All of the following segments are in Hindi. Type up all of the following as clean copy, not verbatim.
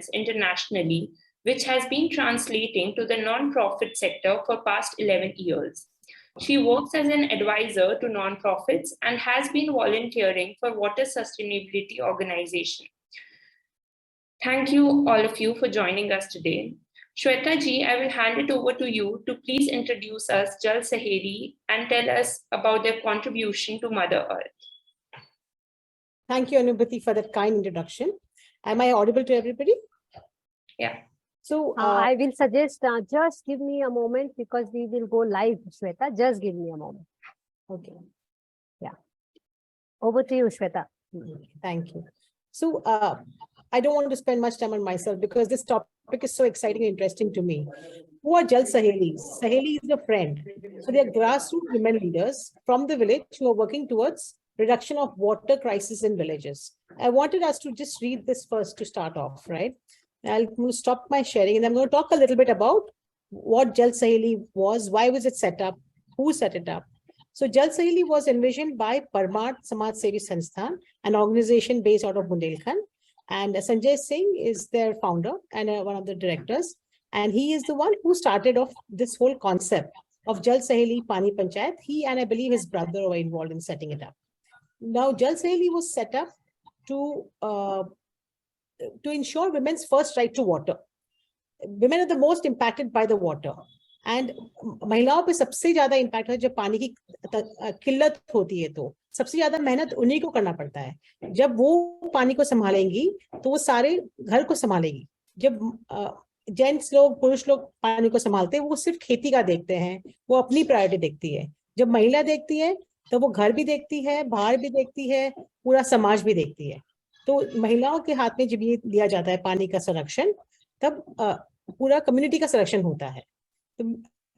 events internationally, which has been translating to the non-profit sector for past 11 years. She works as an advisor to non-profits and has been volunteering for water sustainability organization. Thank you all of you for joining us today. Shweta ji, I will hand it over to you to please introduce us Jal Saheli and tell us about their contribution to Mother Earth. Thank you, Anubhati, for that kind introduction. Am I audible to everybody? Yeah. So I will suggest just give me a moment because we will go live, Shweta. Just give me a moment. Okay. Yeah. Over to you, Shweta. Thank you. So I don't want to spend much time on myself because this topic is so exciting and interesting to me. Who are Jal Sahelis? Saheli is a friend. So they are grassroots women leaders from the village who are working towards reduction of water crisis in villages. I wanted us to just read this first to start off, right? I'm going to stop my sharing and I'm going to talk a little bit about what Jal Saheli was, why was it set up, who set it up. So Jal Saheli was envisioned by Parmarth Samaj Sevi Sansthan, an organization based out of Bundelkhand. And Sanjay Singh is their founder and one of the directors. And he is the one who started off this whole concept of Jal Saheli Pani Panchayat. He and I believe his brother were involved in setting it up. Now, Jal Saheli was set up to ensure women's first right to water. Women are the most impacted by the water. And महिलाओं पे सबसे ज्यादा इम्पैक्ट है जब पानी की किल्लत होती है तो सबसे ज्यादा मेहनत उन्हीं को करना पड़ता है। जब वो पानी को संभालेंगी तो वो सारे घर को संभालेगी। जब जेंट्स लोग पुरुष लोग पानी को संभालते हैं वो सिर्फ खेती का देखते हैं, वो अपनी प्रायोरिटी देखती है। जब महिला देखती है तो वो घर भी देखती है, बाहर भी देखती है, पूरा समाज भी देखती है। तो महिलाओं के हाथ में जब ये दिया जाता है पानी का संरक्षण, तब पूरा कम्युनिटी का संरक्षण होता है। तो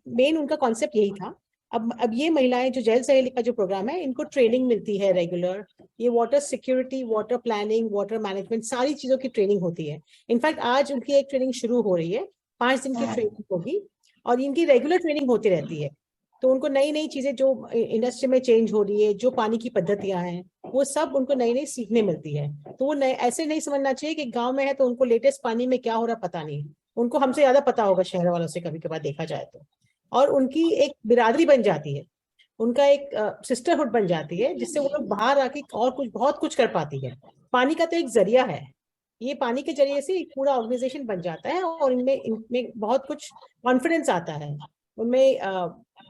मेन उनका कॉन्सेप्ट यही था। अब ये महिलाएं जो जल सहेली का जो प्रोग्राम है, इनको ट्रेनिंग मिलती है रेगुलर। ये water security, water planning, water management, सारी चीजों की ट्रेनिंग होती है। इनफैक्ट आज उनकी एक ट्रेनिंग शुरू हो रही है, 5 दिन की ट्रेनिंग होगी और इनकी रेगुलर ट्रेनिंग होती रहती है। तो उनको नई नई चीजें जो इंडस्ट्री में चेंज हो रही है, जो पानी की पद्धतियां हैं, वो सब उनको नई नई सीखने मिलती है। तो वो ऐसे नहीं समझना चाहिए कि गांव में है तो उनको लेटेस्ट पानी में क्या हो रहा पता नहीं। उनको हमसे ज्यादा पता होगा शहर वालों से कभी कभार देखा जाए तो। और उनकी एक बिरादरी बन जाती है, उनका एक सिस्टरहुड बन जाती है, जिससे वो लोग बाहर आके और कुछ बहुत कुछ कर पाती है। पानी का तो एक जरिया है, ये पानी के जरिए से एक पूरा ऑर्गेनाइजेशन बन जाता है और इनमें बहुत कुछ कॉन्फिडेंस आता है। उनमें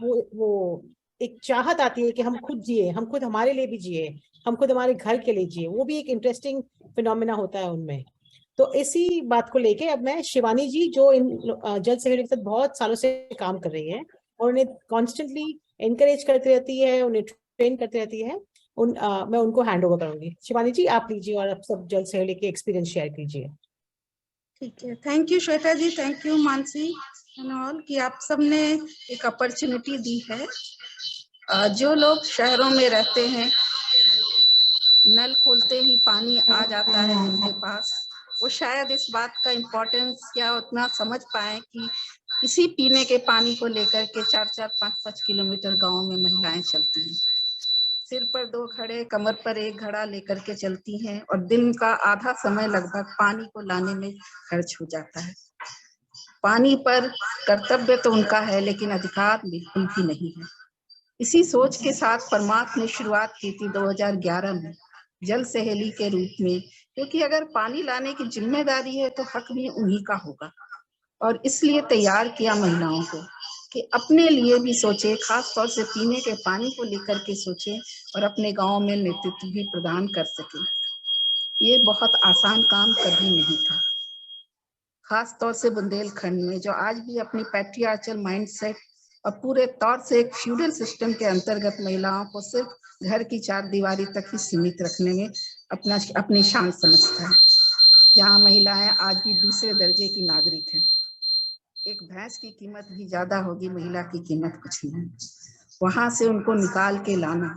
वो एक चाहत आती है कि हम खुद जिए, हम खुद हमारे लिए भी जिए, हम खुद हमारे घर के लिए जिए। वो भी एक इंटरेस्टिंग फिनोमेना होता है उनमें। तो इसी बात को लेके अब मैं शिवानी जी, जो इन जल सहेली के साथ बहुत सालों से काम कर रही है और उन्हें कॉन्स्टेंटली एनकरेज करती रहती है, उन्हें ट्रेन करती रहती है, मैं उनको हैंड ओवर करूंगी। शिवानी जी आप लीजिए और आप सब जल सहेली के एक्सपीरियंस शेयर कीजिए। ठीक है, thank you Shweta ji, thank you Mansi and all कि आप सबने एक अपॉर्चुनिटी दी है। जो लोग शहरों में रहते हैं, नल खोलते ही पानी आ जाता है उनके पास, वो शायद इस बात का इम्पोर्टेंस या उतना समझ पाए कि इसी पीने के पानी को लेकर के 4-4, 5-5 किलोमीटर गाँव में महिलाएं चलती हैं। सिर पर 2 घड़े, कमर पर 1 घड़ा लेकर के चलती हैं और दिन का आधा समय लगभग पानी को लाने में खर्च हो जाता है। पानी पर कर्तव्य तो उनका है लेकिन अधिकार बिल्कुल भी नहीं है। इसी सोच के साथ परमार्थ ने शुरुआत की थी 2011 में जल सहेली के रूप में, क्योंकि अगर पानी लाने की जिम्मेदारी है तो हक भी उन्हीं का होगा। और इसलिए तैयार किया महिलाओं को कि अपने लिए भी सोचे, खास तौर से पीने के पानी को लेकर के सोचे और अपने गांव में नेतृत्व भी प्रदान कर सके। ये बहुत आसान काम कभी नहीं था, खास तौर से बुंदेलखंड में जो आज भी अपनी पैट्रियार्चल माइंडसेट और पूरे तौर से एक फ्यूडल सिस्टम के अंतर्गत महिलाओं को सिर्फ घर की 4 दीवारी तक ही सीमित रखने में अपनी शान समझता है, जहाँ महिलाएं आज भी दूसरे दर्जे की नागरिक हैं। एक भैंस की कीमत भी ज्यादा होगी, महिला की कीमत कुछ नहीं। वहां से उनको निकाल के लाना,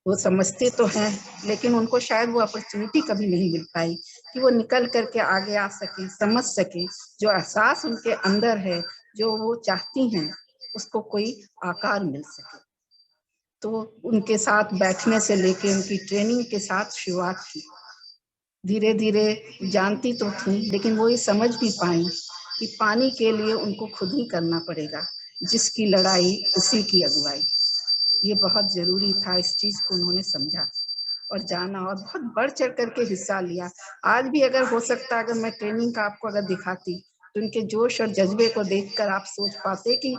वो समझते तो हैं लेकिन उनको शायद वो अपॉर्चुनिटी कभी नहीं मिल पाई कि वो निकल करके आगे आ सके, समझ सके, जो एहसास उनके अंदर है, जो वो चाहती हैं, उसको कोई आकार मिल सके। तो उनके साथ बैठने से लेके उनकी ट्रेनिंग के साथ शुरुआत की। धीरे धीरे जानती तो थी, लेकिन वो ये समझ भी पाई कि पानी के लिए उनको खुद ही करना पड़ेगा, जिसकी लड़ाई उसी की अगुवाई। ये बहुत जरूरी था, इस चीज को उन्होंने समझा और जाना और बहुत बढ़ चढ़ करके हिस्सा लिया। आज भी अगर हो सकता, अगर मैं ट्रेनिंग का आपको अगर दिखाती तो उनके जोश और जज्बे को देखकर आप सोच पाते कि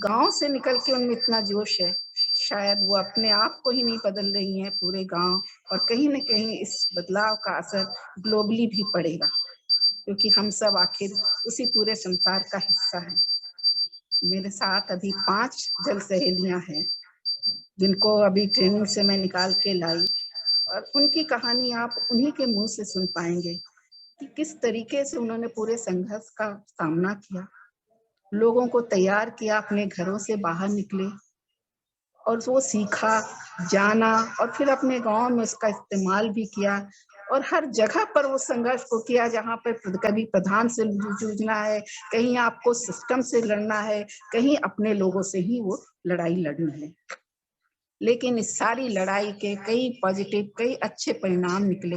गांव से निकल के उनमें इतना जोश है। शायद वो अपने आप को ही नहीं बदल रही हैं, पूरे गांव, और कहीं न कहीं इस बदलाव का असर ग्लोबली भी पड़ेगा, क्योंकि हम सब आखिर उसी पूरे संसार का हिस्सा हैं। मेरे साथ अभी 5 जल सहेलियां हैं, जिनको अभी ट्रेनिंग से मैं निकाल के लाई, और उनकी कहानी आप उन्हीं के मुंह से सुन पाएंगे कि किस तरीके से उन्होंने पूरे संघर्ष का सामना किया, लोगों को तैयार किया, अपने घरों से बाहर निकले और वो सीखा, जाना और फिर अपने गांव में उसका इस्तेमाल भी किया, और हर जगह पर वो संघर्ष को किया जहाँ पर कभी प्रधान से जूझना है, कहीं आपको सिस्टम से लड़ना है, कहीं अपने लोगों से ही वो लड़ाई लड़नी है। लेकिन इस सारी लड़ाई के कई पॉजिटिव, कई अच्छे परिणाम निकले।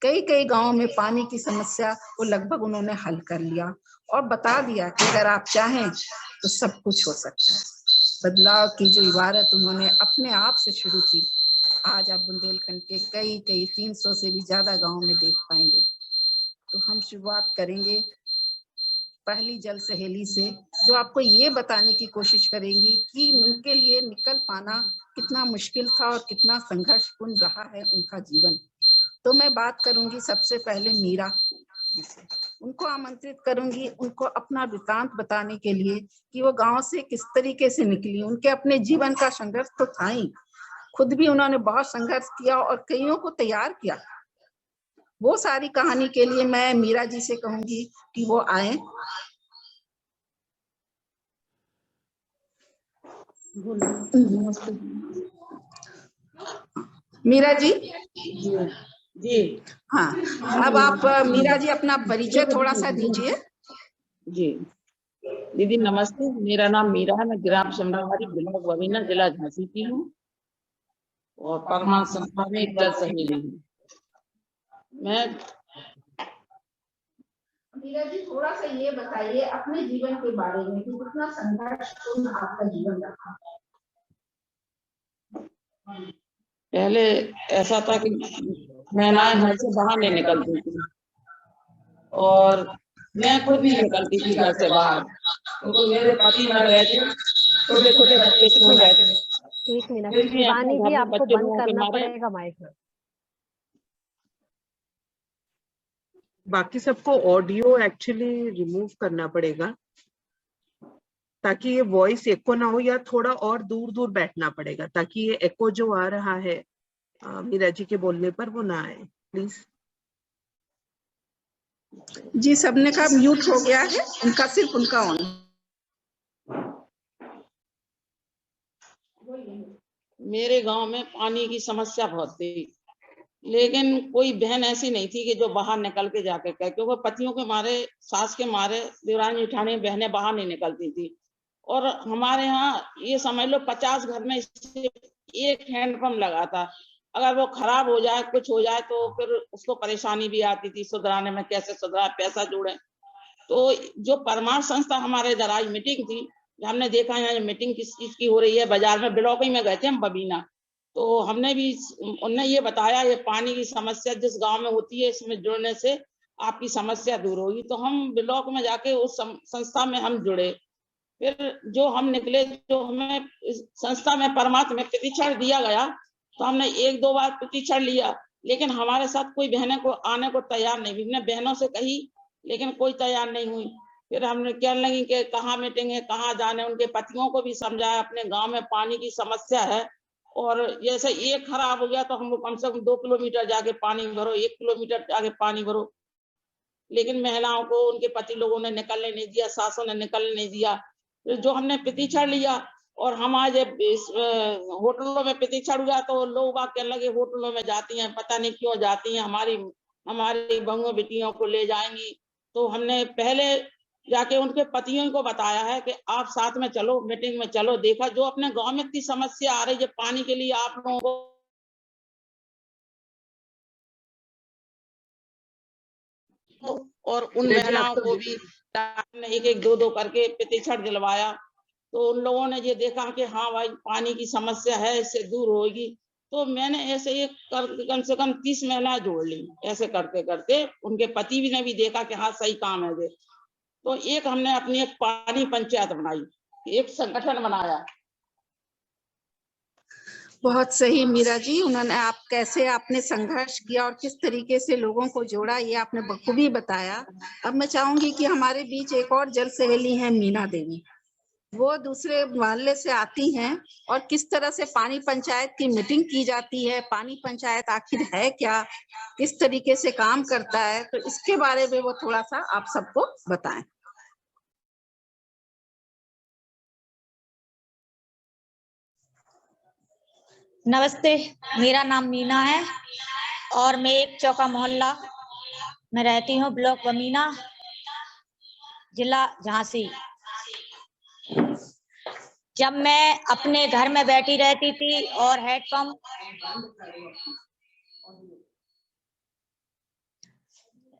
कई कई गांवों में पानी की समस्या को लगभग उन्होंने हल कर लिया और बता दिया कि अगर आप चाहें तो सब कुछ हो सकता है। बदलाव की जो इबारत उन्होंने अपने आप से शुरू की, आज आप बुंदेलखंड के कई कई 300 से भी ज्यादा गांवों में देख पाएंगे। तो हम शुरुआत करेंगे पहली जल सहेली से, जो आपको ये बताने की कोशिश करेंगी कि उनके लिए निकल पाना कितना मुश्किल था और कितना संघर्षपूर्ण रहा है उनका जीवन। तो मैं बात करूंगी सबसे पहले मीरा जी से। उनको आमंत्रित करूंगी, उनको अपना वृतांत बताने के लिए कि वो गांव से किस तरीके से निकली। उनके अपने जीवन का संघर्ष तो था ही, खुद भी उन्होंने बहुत संघर्ष किया और कईयों को तैयार किया। वो सारी कहानी के लिए मैं मीरा जी से कहूंगी कि वो आए। मीरा जी। जी हाँ, अब आप मीरा जी अपना परिचय थोड़ा सा दीजिए। जी दीदी नमस्ते, मेरा नाम मीरा है, मैं ग्राम समरावारी, ब्लॉक बबीना, जिला झांसी की हूँ और परमाणु संस्था में एक जल सहेली हूँ। मैं मीरा जी थोड़ा सा ये बताइए अपने जीवन के बारे में कि कितना संघर्षपूर्ण आपका जीवन रहा। पहले ऐसा था कि महिलाएं घर से बाहर नहीं निकलती थी और मैं खुद नहीं निकलती थी घर से बाहर, क्योंकि मेरे पति मर गए थे, छोटे छोटे बच्चे छूट गए थे। एक मिनट फिर भी अपने शिवानी घर जी, में आपको बच्चे बंद लोगों के करना मारे पड़ेगा माइक। बाकी सबको ऑडियो एक्चुअली रिमूव करना पड़ेगा ताकि ये वॉइस एको ना हो, या थोड़ा और दूर दूर बैठना पड़ेगा ताकि ये एको जो आ रहा है मीरा जी के बोलने पर वो ना आए, प्लीज। जी सबने का म्यूट हो गया है, उनका सिर्फ उनका ऑन। मेरे गांव में पानी की समस्या बहुत थी, लेकिन कोई बहन ऐसी नहीं थी कि जो बाहर निकल के जाके कहे, क्योंकि पतियों के मारे, सास के मारे, देवरानी जेठानी बहनें बाहर नहीं निकलती थी। और हमारे यहाँ ये समझ लो 50 घर में एक हैंडपंप लगा था। अगर वो खराब हो जाए, कुछ हो जाए, तो फिर उसको परेशानी भी आती थी सुधराने में, कैसे सुधराए, पैसा जोड़े। तो जो परमाणु संस्था हमारे इधर आई, मीटिंग थी, हमने देखा यहाँ मीटिंग किस चीज की हो रही है, बाजार में ब्लॉक में गए थे हम बबीना, तो हमने भी, उन्होंने ये बताया ये पानी की समस्या जिस गांव में होती है, इसमें जुड़ने से आपकी समस्या दूर होगी। तो हम ब्लॉक में जाके उस संस्था में हम जुड़े। फिर जो हम निकले, जो हमें इस संस्था में परमात्मा में प्रतिक्षण दिया गया, तो हमने 1-2 बार प्रतिक्षण लिया, लेकिन हमारे साथ कोई बहनें को आने को तैयार नहीं। हमने बहनों से कही, लेकिन कोई तैयार नहीं हुई। फिर हमने कहने लगी कि कहाँ मीटिंग है, कहाँ जाने। उनके पतियों को भी समझाया अपने गांव में पानी की समस्या है, और जैसे एक खराब हो गया तो हम कम से कम 2 किलोमीटर जाके पानी भरो, 1 किलोमीटर जाके पानी भरो। लेकिन महिलाओं को उनके पति लोगों ने निकलने नहीं दिया, सासों ने निकलने नहीं दिया। जो हमने प्रतिक्षण लिया, और हम आज होटलों में प्रतिक्षण हुआ, तो लोग बात कहने लगे होटलों में जाती हैं, पता नहीं क्यों जाती हैं, हमारी बहुओं बेटियों को ले जाएंगी। तो हमने पहले जाके उनके पतियों को बताया है कि आप साथ में चलो, मीटिंग में चलो। देखा जो अपने गांव में इतनी समस्या आ रही है पानी के लिए, आप लोगों को और उन महिलाओं को भी एक एक दो दो करके प्रतिशत दिलवाया। तो उन लोगों ने ये देखा कि हाँ भाई पानी की समस्या है, इससे दूर होगी। तो मैंने ऐसे एक कम से कम 30 महिलाएं जोड़ ली। ऐसे करते करते उनके पति भी ने भी देखा कि हाँ सही काम है ये। तो एक हमने अपनी एक पानी पंचायत बनाई, एक संगठन बनाया। बहुत सही मीरा जी, उन्होंने आप कैसे आपने संघर्ष किया और किस तरीके से लोगों को जोड़ा, ये आपने बखूबी बताया। अब मैं चाहूंगी कि हमारे बीच एक और जल सहेली है मीना देवी, वो दूसरे मोहल्ले से आती हैं और किस तरह से पानी पंचायत की मीटिंग की जाती है, पानी पंचायत आखिर है क्या, किस तरीके से काम करता है, तो इसके बारे में वो थोड़ा सा आप सबको बताएं। नमस्ते, मेरा नाम मीना है और मैं एक चौका मोहल्ला में रहती हूँ, ब्लॉक बमीना, जिला झांसी। जब मैं अपने घर में बैठी रहती थी और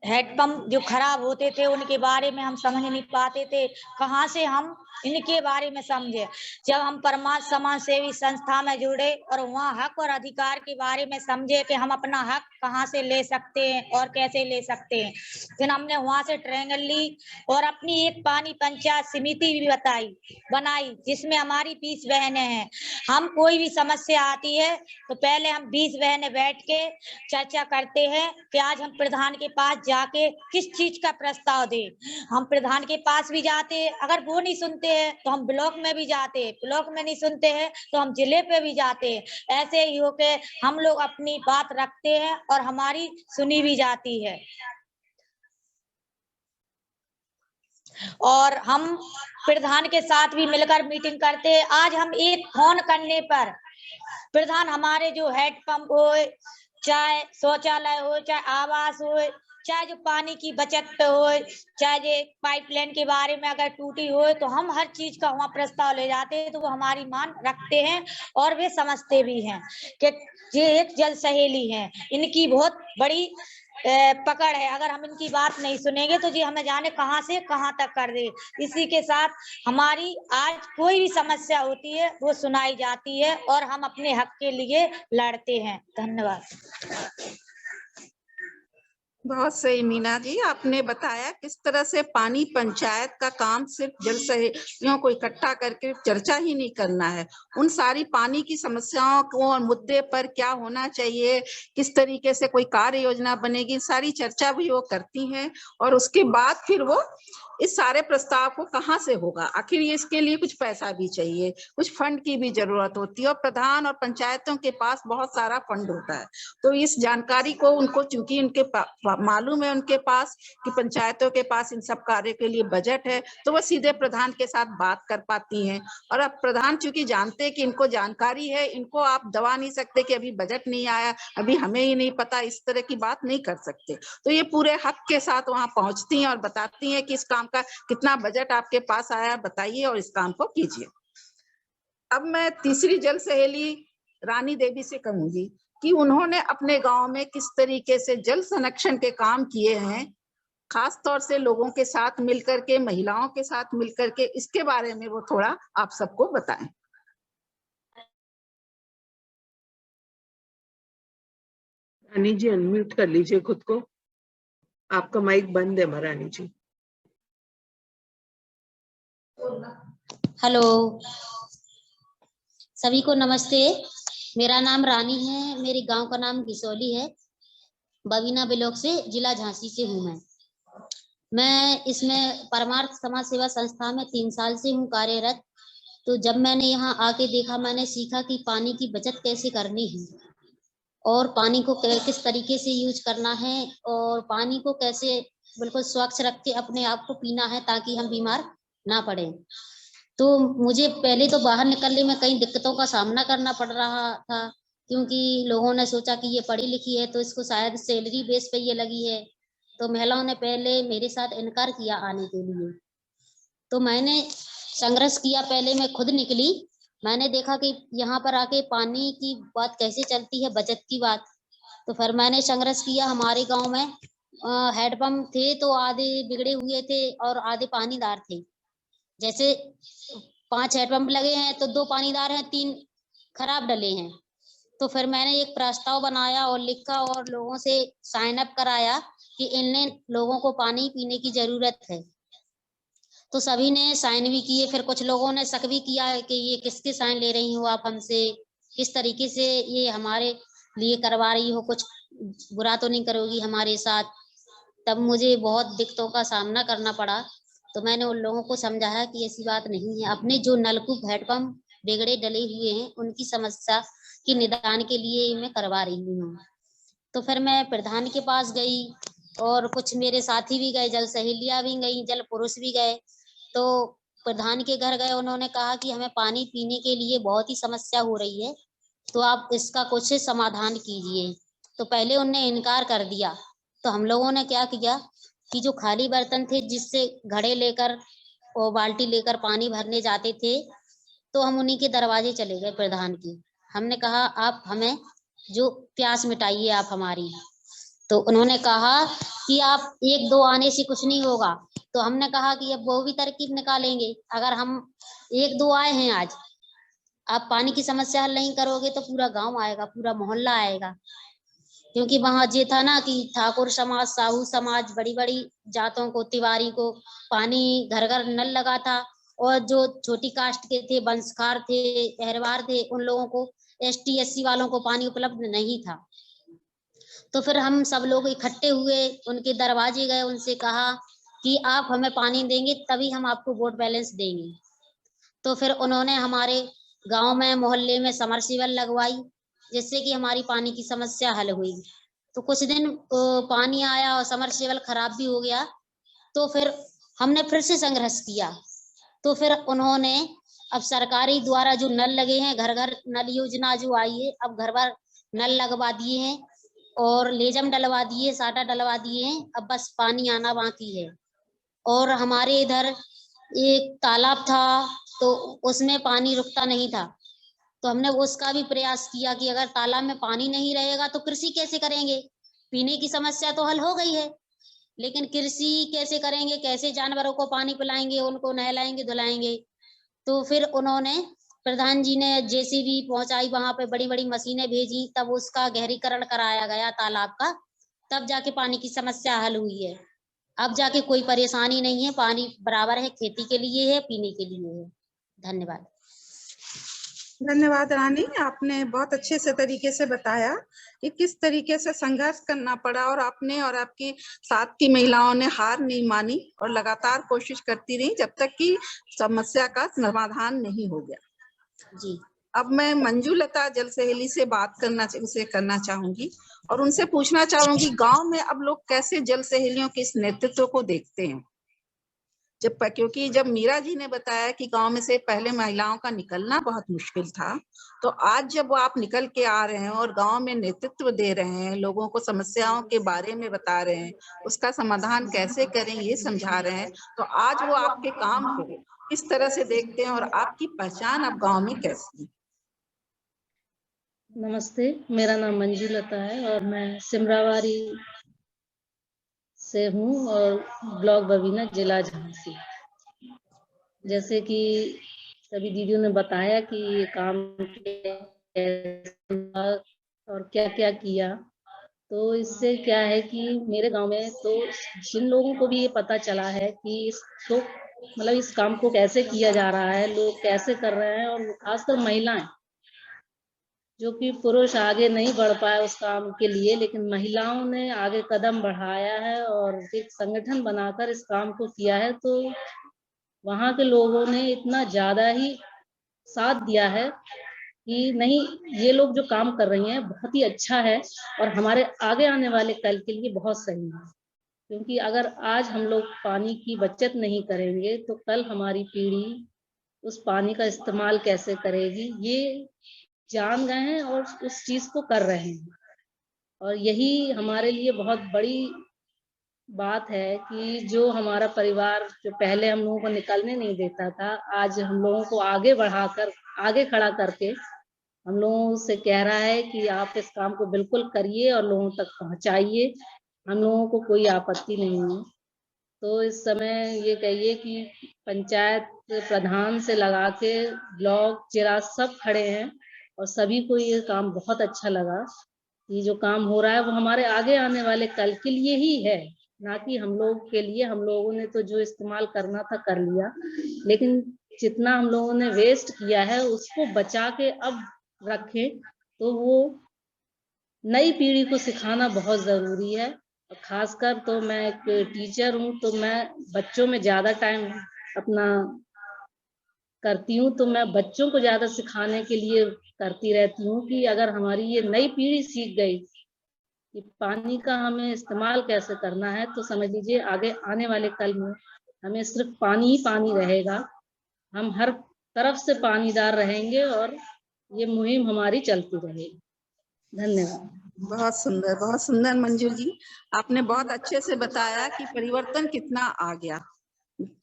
हैंडपंप जो खराब होते थे उनके बारे में हम समझ नहीं पाते थे, कहाँ से हम इनके बारे में समझे। जब हम परमार्थ समाज सेवी संस्था में जुड़े और वहाँ हक और अधिकार के बारे में समझे कि हम अपना हक कहाँ से ले सकते हैं और कैसे ले सकते हैं, फिर हमने वहाँ से ट्रेनिंग ली और अपनी एक पानी पंचायत समिति भी बनाई जिसमें हमारी 20 बहनें हैं। हम कोई भी समस्या आती है तो पहले हम 20 बहनें बैठ के चर्चा करते हैं कि आज हम प्रधान के पास जाके किस चीज का प्रस्ताव दें। हम प्रधान के पास भी जाते हैं, अगर वो नहीं सुनते हैं तो हम ब्लॉक में भी जाते हैं, ब्लॉक में नहीं सुनते हैं तो हम जिले पे भी जाते हैं। ऐसे ही होके हम लोग अपनी बात रखते हैं और हमारी सुनी भी जाती है। और हम प्रधान के साथ भी मिलकर मीटिंग करते हैं। आज हम एक फोन करने पर प्रधान हमारे जो हैंडपंप हो, चाहे शौचालय हो, चाहे आवास हो, चाहे जो पानी की बचत पे हो, चाहे जो पाइपलाइन के बारे में अगर टूटी हो, तो हम हर चीज का वहाँ प्रस्ताव ले जाते हैं। तो वो हमारी मान रखते हैं और वे समझते भी हैं कि ये एक जल सहेली है, इनकी बहुत बड़ी पकड़ है। अगर हम इनकी बात नहीं सुनेंगे तो जी हमें जाने कहां से कहां तक कर दे। इसी के साथ हमारी आज कोई भी समस्या होती है वो सुनाई जाती है और हम अपने हक के लिए लड़ते हैं। धन्यवाद। बहुत सही मीना जी, आपने बताया किस तरह से पानी पंचायत का काम सिर्फ जल सहेलियों को इकट्ठा करके चर्चा ही नहीं करना है, उन सारी पानी की समस्याओं को और मुद्दे पर क्या होना चाहिए, किस तरीके से कोई कार्य योजना बनेगी, सारी चर्चा भी वो करती हैं। और उसके बाद फिर वो इस सारे प्रस्ताव को कहाँ से होगा, आखिर ये इसके लिए कुछ पैसा भी चाहिए, कुछ फंड की भी जरूरत होती है और प्रधान और पंचायतों के पास बहुत सारा फंड होता है। तो इस जानकारी को उनको चूंकि उनके मालूम है उनके पास कि पंचायतों के पास इन सब कार्य के लिए बजट है, तो वो सीधे प्रधान के साथ बात कर पाती हैं। और अब प्रधान चूंकि जानते हैं कि इनको जानकारी है, इनको आप दबा नहीं सकते कि अभी बजट नहीं आया, अभी हमें ही नहीं पता, इस तरह की बात नहीं कर सकते। तो ये पूरे हक के साथ वहां पहुंचती हैं और बताती हैं कि इस काम का कितना बजट आपके पास आया, बताइए और इस काम को कीजिए। अब मैं तीसरी जल सहेली रानी देवी से कहूंगी कि उन्होंने अपने गांव में किस तरीके से जल संरक्षण के काम किए हैं, खास तौर से लोगों के साथ मिलकर के, महिलाओं के साथ मिलकर के, इसके बारे में वो थोड़ा आप सबको बताएं। रानी जी अनम्यूट कर लीजिए खुद को, आपका माइक बंद है महारानी जी। हेलो, सभी को नमस्ते। मेरा नाम रानी है, मेरे गांव का नाम घिसौली है, बवीना ब्लॉक से, जिला झांसी से हूँ मैं इसमें परमार्थ समाज सेवा संस्था में 3 साल से हूँ कार्यरत। तो जब मैंने यहाँ आके देखा, मैंने सीखा कि पानी की बचत कैसे करनी है और पानी को किस तरीके से यूज करना है और पानी को कैसे बिल्कुल स्वच्छ रख के अपने आप को पीना है ताकि हम बीमार ना पड़े। तो मुझे पहले तो बाहर निकलने में कई दिक्कतों का सामना करना पड़ रहा था, क्योंकि लोगों ने सोचा कि ये पढ़ी लिखी है तो इसको शायद सैलरी बेस पे ये लगी है। तो महिलाओं ने पहले मेरे साथ इनकार किया आने के लिए। तो मैंने संघर्ष किया, पहले मैं खुद निकली, मैंने देखा कि यहाँ पर आके पानी की बात कैसे चलती है, बचत की बात। तो फिर मैंने संघर्ष किया हमारे गाँव में हैंडपंप थे तो आधे बिगड़े हुए थे और आधे पानीदार थे। जैसे 5 हैंडपंप लगे हैं तो 2 पानीदार हैं, 3 खराब डले हैं। तो फिर मैंने एक प्रस्ताव बनाया और लिखा और लोगों से साइन अप कराया कि इन लोगों को पानी पीने की जरूरत है। तो सभी ने साइन भी किए। फिर कुछ लोगों ने शक भी किया है कि ये किसके साइन ले रही हो आप हमसे, किस तरीके से ये हमारे लिए करवा रही हो, कुछ बुरा तो नहीं करोगी हमारे साथ। तब मुझे बहुत दिक्कतों का सामना करना पड़ा। तो मैंने उन लोगों को समझाया कि ऐसी बात नहीं है, अपने जो नलकूप हैंडपंप बिगड़े डले हुए हैं उनकी समस्या के निदान के लिए मैं करवा रही हूँ। तो फिर मैं प्रधान के पास गई और कुछ मेरे साथी भी गए, जल सहेलियां भी गई, जल पुरुष भी गए। तो प्रधान के घर गए, उन्होंने कहा कि हमें पानी पीने के लिए बहुत ही समस्या हो रही है, तो आप इसका कुछ समाधान कीजिए। तो पहले उनने इनकार कर दिया। तो हम लोगों ने क्या किया कि जो खाली बर्तन थे जिससे घड़े लेकर और बाल्टी लेकर पानी भरने जाते थे, तो हम उन्हीं के दरवाजे चले गए प्रधान के। हमने कहा आप हमें जो प्यास मिटाइए आप हमारी। तो उन्होंने कहा कि आप 1-2 आने से कुछ नहीं होगा। तो हमने कहा कि अब वो भी तरकीब निकालेंगे। अगर हम 1-2 आए हैं आज, आप पानी की समस्या हल नहीं करोगे तो पूरा गांव आएगा, पूरा मोहल्ला आएगा। क्योंकि वहां ये था ना कि ठाकुर समाज, साहू समाज, बड़ी बड़ी जातों को, तिवारी को पानी घर घर नल लगा था, और जो छोटी कास्ट के थे, बंसखार थे, अहरवार थे, उन लोगों को, ST SC वालों को पानी उपलब्ध नहीं था। तो फिर हम सब लोग इकट्ठे हुए, उनके दरवाजे गए, उनसे कहा कि आप हमें पानी देंगे तभी हम आपको वोट बैलेंस देंगे। तो फिर उन्होंने हमारे गांव में, मोहल्ले में समरसीबल लगवाई, जिससे कि हमारी पानी की समस्या हल हुई। तो कुछ दिन पानी आया और समरसीबल खराब भी हो गया। तो फिर हमने फिर से संघर्ष किया। तो फिर उन्होंने अब सरकारी द्वारा जो नल लगे हैं, घर घर नल योजना जो आई है, अब घर भर नल लगवा दिए हैं और लेजम डलवा दिए, साटा डलवा दिए हैं। अब बस पानी आना बाकी है। और हमारे इधर एक तालाब था तो उसमें पानी रुकता नहीं था। तो हमने उसका भी प्रयास किया कि अगर तालाब में पानी नहीं रहेगा तो कृषि कैसे करेंगे। पीने की समस्या तो हल हो गई है, लेकिन कृषि कैसे करेंगे, कैसे जानवरों को पानी पिलाएंगे, उनको नहलाएंगे धुलाएंगे। तो फिर उन्होंने, प्रधान जी ने JCB पहुंचाई, वहां पे बड़ी बड़ी मशीनें भेजी, तब उसका गहरीकरण कराया गया तालाब का, तब जाके पानी की समस्या हल हुई है। अब जाके कोई परेशानी नहीं है, पानी बराबर है, खेती के लिए है, पीने के लिए है। धन्यवाद। धन्यवाद रानी, आपने बहुत अच्छे से तरीके से बताया कि किस तरीके से संघर्ष करना पड़ा और आपने और आपकी साथ की महिलाओं ने हार नहीं मानी और लगातार कोशिश करती रही जब तक कि समस्या का समाधान नहीं हो गया। जी। अब मैं मंजूलता जल सहेली से बात करना चाहूंगी और उनसे पूछना चाहूंगी, गांव में अब लोग कैसे जल सहेलियों के इस नेतृत्व को देखते हैं। क्योंकि जब मीरा जी ने बताया कि गांव में से पहले महिलाओं का निकलना बहुत मुश्किल था, तो आज जब आप निकल के आ रहे हैं और गांव में नेतृत्व दे रहे हैं, लोगों को समस्याओं के बारे में बता रहे हैं, उसका समाधान कैसे करें ये समझा रहे हैं, तो आज वो आपके काम को किस तरह से देखते हैं और आपकी पहचान अब गांव में कैसी है? नमस्ते, मेरा नाम मंजूलता है और मैं सिमरावारी से हूँ और ब्लॉक बबीना, जिला झांसी। जैसे कि सभी दीदियों ने बताया कि ये काम और क्या क्या किया, तो इससे क्या है कि मेरे गांव में तो जिन लोगों को भी ये पता चला है कि इसको, मतलब इस काम को कैसे किया जा रहा है, लोग कैसे कर रहे हैं, और खासकर महिलाएं, जो कि पुरुष आगे नहीं बढ़ पाए उस काम के लिए, लेकिन महिलाओं ने आगे कदम बढ़ाया है और एक संगठन बनाकर इस काम को किया है। तो वहां के लोगों ने इतना ज्यादा ही साथ दिया है कि नहीं, ये लोग जो काम कर रही हैं बहुत ही अच्छा है और हमारे आगे आने वाले कल के लिए बहुत सही है। क्योंकि अगर आज हम लोग पानी की बचत नहीं करेंगे तो कल हमारी पीढ़ी उस पानी का इस्तेमाल कैसे करेगी, ये जान गए हैं और उस चीज को कर रहे हैं। और यही हमारे लिए बहुत बड़ी बात है कि जो हमारा परिवार, जो पहले हम लोगों को निकलने नहीं देता था, आज हम लोगों को आगे बढ़ाकर, आगे खड़ा करके हम लोगों से कह रहा है कि आप इस काम को बिल्कुल करिए और लोगों तक पहुंचाइए। हम लोगों को कोई आपत्ति नहीं है। तो इस समय ये कहिए कि पंचायत प्रधान से लगा के ब्लॉक जिला सब खड़े हैं और सभी को ये काम बहुत अच्छा लगा। ये जो काम हो रहा है वो हमारे आगे आने वाले कल के लिए ही है, ना कि हम लोग के लिए। हम लोगों ने तो जो इस्तेमाल करना था कर लिया, लेकिन जितना हम लोगों ने वेस्ट किया है उसको बचा के अब रखें, तो वो नई पीढ़ी को सिखाना बहुत जरूरी है। और खासकर तो मैं एक टीचर हूँ, तो मैं बच्चों में ज्यादा टाइम अपना करती हूँ, तो मैं बच्चों को ज्यादा सिखाने के लिए करती रहती हूँ कि अगर हमारी ये नई पीढ़ी सीख गई कि पानी का हमें इस्तेमाल कैसे करना है, तो समझ लीजिए आगे आने वाले कल में हमें सिर्फ पानी ही पानी रहेगा। हम हर तरफ से पानीदार रहेंगे और ये मुहिम हमारी चलती रहेगी। धन्यवाद। बहुत सुंदर मंजू जी, आपने बहुत अच्छे से बताया कि परिवर्तन कितना आ गया।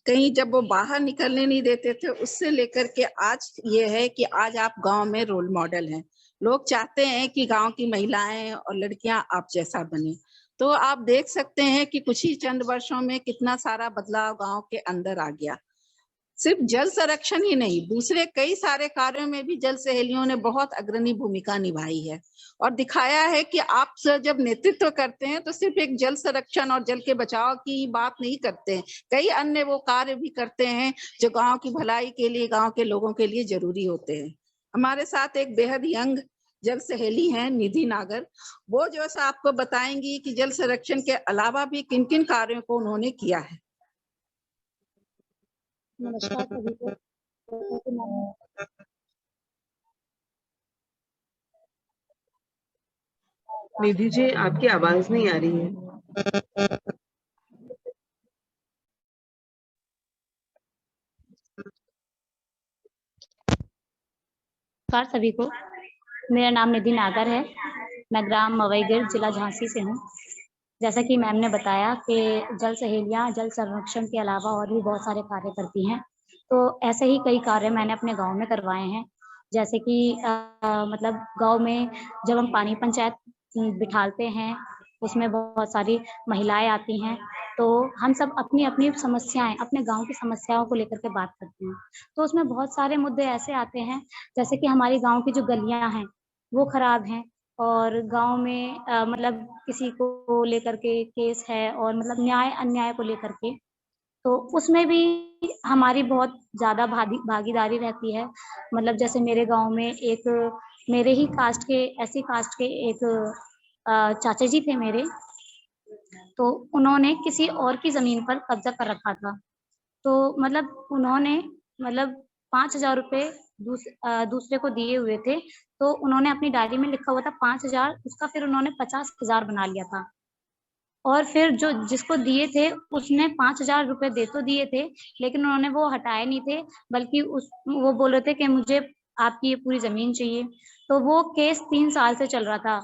कहीं जब वो बाहर निकलने नहीं देते थे, उससे लेकर के आज ये है कि आज आप गांव में रोल मॉडल हैं। लोग चाहते हैं कि गांव की महिलाएं और लड़कियां आप जैसा बने। तो आप देख सकते हैं कि कुछ ही चंद वर्षों में कितना सारा बदलाव गांव के अंदर आ गया। सिर्फ जल संरक्षण ही नहीं, दूसरे कई सारे कार्यों में भी जल सहेलियों ने बहुत अग्रणी भूमिका निभाई है और दिखाया है कि आप जब नेतृत्व करते हैं तो सिर्फ एक जल संरक्षण और जल के बचाव की बात नहीं करते हैं, कई अन्य वो कार्य भी करते हैं जो गांव की भलाई के लिए, गांव के लोगों के लिए जरूरी होते हैं। हमारे साथ एक बेहद यंग जल सहेली हैं निधि नागर, वो जो सा आपको बताएंगी कि जल संरक्षण के अलावा भी किन किन कार्यों को उन्होंने किया है। नमस्कार सभी को। निधि जी, आपकी आवाज नहीं आ रही है। नमस्कार सभी को, मेरा नाम निधि नागर है। मैं ग्राम मवईगिर, जिला झांसी से हूँ। जैसा कि मैम ने बताया कि जल सहेलियाँ जल संरक्षण के अलावा और भी बहुत सारे कार्य करती हैं, तो ऐसे ही कई कार्य मैंने अपने गांव में करवाए हैं। जैसे कि मतलब गांव में जब हम पानी पंचायत बिठाते हैं, उसमें बहुत सारी महिलाएं आती हैं, तो हम सब अपनी अपनी समस्याएं, अपने गांव की समस्याओं को लेकर के बात करते हैं। तो उसमें बहुत सारे मुद्दे ऐसे आते हैं, जैसे कि हमारी गांव की जो गलियां हैं वो खराब हैं और गांव में मतलब किसी को लेकर के केस है और मतलब न्याय अन्याय को लेकर के, तो उसमें भी हमारी बहुत ज़्यादा भागीदारी रहती है। मतलब जैसे मेरे गांव में एक मेरे ही कास्ट के, ऐसी कास्ट के एक चाचा जी थे मेरे, तो उन्होंने किसी और की ज़मीन पर कब्जा कर रखा था। तो मतलब उन्होंने मतलब 5,000 रुपये दूसरे को दिए हुए थे, तो उन्होंने अपनी डायरी में लिखा हुआ था 5,000, उसका फिर उन्होंने 50,000 बना लिया था। और फिर जो जिसको दिए थे उसने 5,000 रुपये दे तो दिए थे, लेकिन उन्होंने वो हटाए नहीं थे, बल्कि वो बोल रहे थे कि मुझे आपकी ये पूरी जमीन चाहिए। तो वो केस 3 साल से चल रहा था।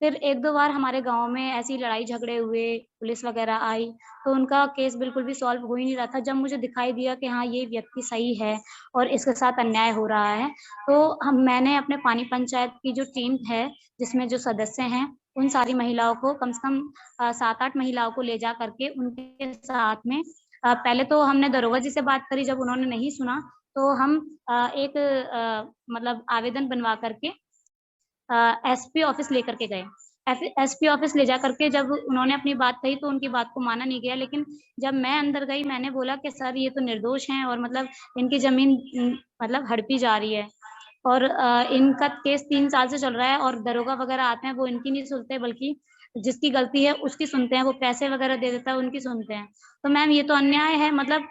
फिर 1-2 बार हमारे गांव में ऐसी लड़ाई झगड़े हुए, पुलिस वगैरह आई, तो उनका केस बिल्कुल भी सॉल्व हो ही नहीं रहा था। जब मुझे दिखाई दिया कि हाँ ये व्यक्ति सही है और इसके साथ अन्याय हो रहा है, तो मैंने अपने पानी पंचायत की जो टीम है, जिसमें जो सदस्य हैं, उन सारी महिलाओं को, कम से कम 7-8 महिलाओं को ले जा करके उनके साथ में पहले तो हमने दरोगा जी से बात करी। जब उन्होंने नहीं सुना तो हम एक मतलब आवेदन बनवा करके एसपी ऑफिस लेकर के गए। एसपी ऑफिस ले जा करके जब उन्होंने अपनी बात कही तो उनकी बात को माना नहीं गया, लेकिन जब मैं अंदर गई, मैंने बोला कि सर ये तो निर्दोष हैं और मतलब इनकी जमीन मतलब हड़पी जा रही है और इनका केस 3 साल से चल रहा है और दरोगा वगैरह आते हैं, वो इनकी नहीं सुनते, बल्कि जिसकी गलती है उसकी सुनते हैं, वो पैसे वगैरह दे देता है उनकी सुनते हैं। तो मैम ये तो अन्याय है। मतलब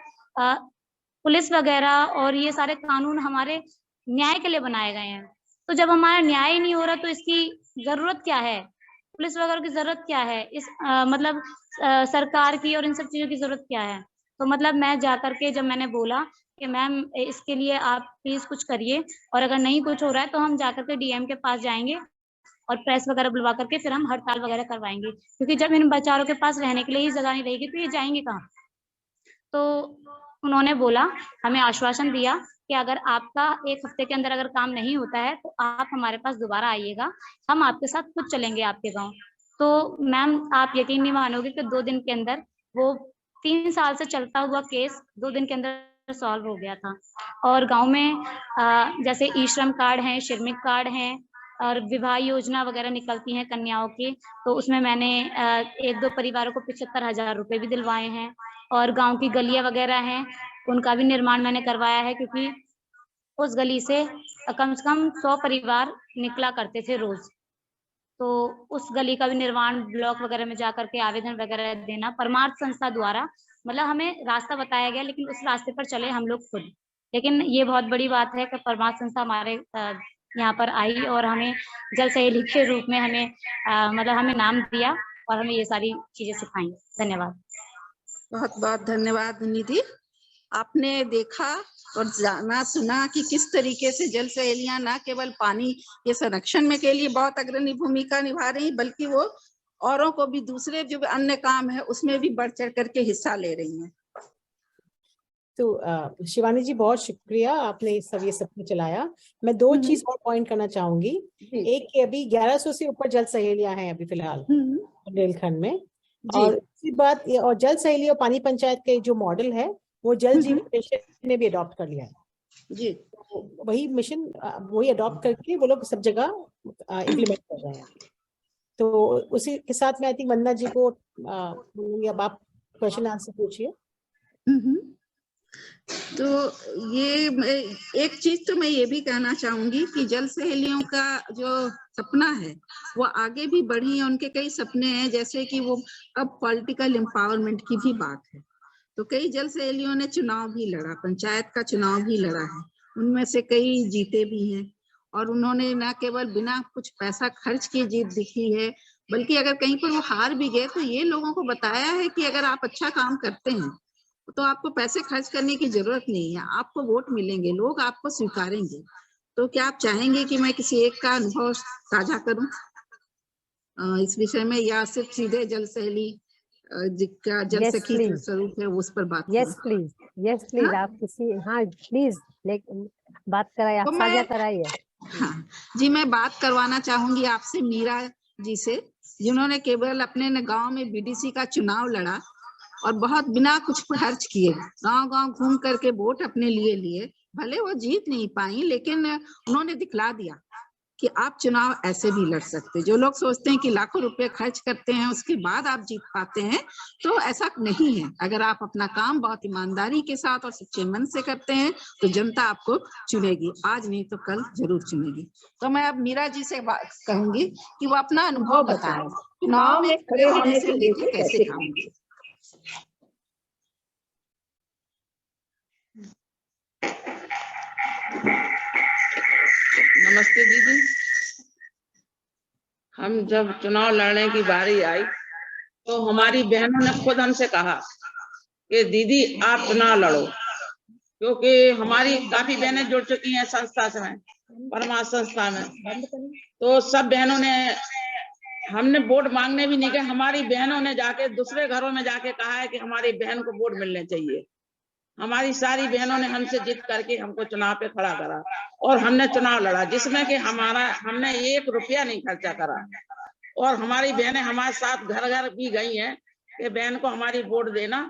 पुलिस वगैरह और ये सारे कानून हमारे न्याय के लिए बनाए गए हैं, तो जब हमारा न्याय ही नहीं हो रहा तो इसकी जरूरत क्या है? पुलिस वगैरह की जरूरत क्या है? इस मतलब सरकार की और इन सब चीजों की जरूरत क्या है? तो मतलब मैं जाकर के जब मैंने बोला कि मैम इसके लिए आप प्लीज कुछ करिए, और अगर नहीं कुछ हो रहा है तो हम जाकर के डीएम के पास जाएंगे और प्रेस वगैरह बुलवा करके फिर हम हड़ताल वगैरह करवाएंगे, क्योंकि जब इन बेचारों के पास रहने के लिए ही जगह नहीं रहेगी तो ये जाएंगे कहाँ? तो उन्होंने बोला, हमें आश्वासन दिया कि अगर आपका 1 हफ्ते के अंदर अगर काम नहीं होता है तो आप हमारे पास दोबारा आइएगा, हम आपके साथ खुद चलेंगे आपके गांव। तो मैम आप यकीन नहीं मानोगे कि 2 दिन के अंदर वो 3 साल से चलता हुआ केस 2 दिन के अंदर सॉल्व हो गया था। और गांव में जैसे ई श्रम कार्ड हैं, श्रमिक कार्ड हैं और विवाह योजना वगैरह निकलती हैं कन्याओं की, तो उसमें मैंने 1-2 परिवारों को 75,000 रुपए भी दिलवाए हैं। और गांव की गलियां वगैरह हैं, उनका भी निर्माण मैंने करवाया है, क्योंकि उस गली से कम 100 परिवार निकला करते थे रोज। तो उस गली का भी निर्माण ब्लॉक वगैरह में जाकर के आवेदन वगैरह देना, परमार्थ संस्था द्वारा, मतलब हमें रास्ता बताया गया लेकिन उस रास्ते पर चले हम लोग खुद। लेकिन ये बहुत बड़ी बात है कि परमार्थ संस्था हमारे यहाँ पर आई और हमें जल सहेली के रूप में हमें मतलब हमें नाम दिया और हमें ये सारी चीजें सिखाई। धन्यवाद। बहुत बहुत धन्यवाद निधि। आपने देखा और जाना सुना कि किस तरीके से जल सहेलियां न केवल पानी के संरक्षण में के लिए बहुत अग्रणी भूमिका निभा रही, बल्कि वो औरों को भी दूसरे जो अन्य काम है उसमें भी बढ़ चढ़ करके हिस्सा ले रही हैं। तो शिवानी जी बहुत शुक्रिया, आपने ये सब चलाया। मैं 2 चीज और पॉइंट करना चाहूंगी। एक कि अभी 1100 से ऊपर जल सहेलियां हैं अभी फिलहाल बुंदेलखंड में, और दूसरी बात और जल सहेली और पानी पंचायत के जो मॉडल है वो जल जीवन मिशन ने भी अडॉप्ट कर लिया है जी। तो वही मिशन वही अडॉप्ट करके वो लोग सब जगह इम्प्लीमेंट कर रहे हैं। तो उसी के साथ में आई थिंक वंदना जी को बोलूंगी, अब आप क्वेश्चन आंसर पूछिए। तो ये एक चीज तो मैं ये भी कहना चाहूंगी कि जल सहेलियों का जो सपना है वो आगे भी बढ़ी है। उनके कई सपने हैं, जैसे कि वो अब पॉलिटिकल एम्पावरमेंट की भी बात है। तो कई जल सहेलियों ने चुनाव भी लड़ा, पंचायत का चुनाव भी लड़ा है, उनमें से कई जीते भी हैं। और उन्होंने न केवल बिना कुछ पैसा खर्च किए जीत दिखी है, बल्कि अगर कहीं पर वो हार भी गए तो ये लोगों को बताया है कि अगर आप अच्छा काम करते हैं तो आपको पैसे खर्च करने की जरूरत नहीं है, आपको वोट मिलेंगे, लोग आपको स्वीकारेंगे। तो क्या आप चाहेंगे कि मैं किसी एक का अनुभव साझा करूं इस विषय में, या सिर्फ सीधे जल सहेली जिसका जल सखी जो स्वरूप है उस पर बात? यस प्लीज आप किसी प्लीज बात कराइए, आप साझा कराइए। हाँ जी, मैं बात करवाना चाहूंगी आपसे मीरा जी से, जिन्होंने केवल अपने गांव में बीडीसी का चुनाव लड़ा और बहुत बिना कुछ खर्च किए गांव-गांव घूम करके वोट अपने लिए। भले वो जीत नहीं पाई, लेकिन उन्होंने दिखला दिया कि आप चुनाव ऐसे भी लड़ सकते। जो लोग सोचते हैं कि लाखों रुपए खर्च करते हैं उसके बाद आप जीत पाते हैं, तो ऐसा नहीं है। अगर आप अपना काम बहुत ईमानदारी के साथ और सच्चे मन से करते हैं तो जनता आपको चुनेगी, आज नहीं तो कल जरूर चुनेगी। तो मैं अब मीरा जी से कहूंगी कि वो अपना अनुभव बताएं, चुनाव में खड़े होने से लेकर कैसे काम किया। नमस्ते दीदी। हम जब चुनाव लड़ने की बारी आई तो हमारी बहनों ने खुद हमसे कहा कि दीदी आप चुनाव लड़ो, क्योंकि हमारी काफी बहनें जुड़ चुकी हैं संस्था से, परमार्थ संस्था में। तो सब बहनों ने, हमने वोट मांगने भी नहीं गए, हमारी बहनों ने जाके दूसरे घरों में जाके कहा है कि हमारी बहन को वोट मिलने चाहिए। हमारी सारी बहनों ने हमसे जिद करके हमको चुनाव पे खड़ा करा और हमने चुनाव लड़ा, जिसमें कि हमने 1 रुपया नहीं खर्चा करा। और हमारी बहनें हमारे साथ घर घर भी गई हैं कि बहन को हमारी वोट देना।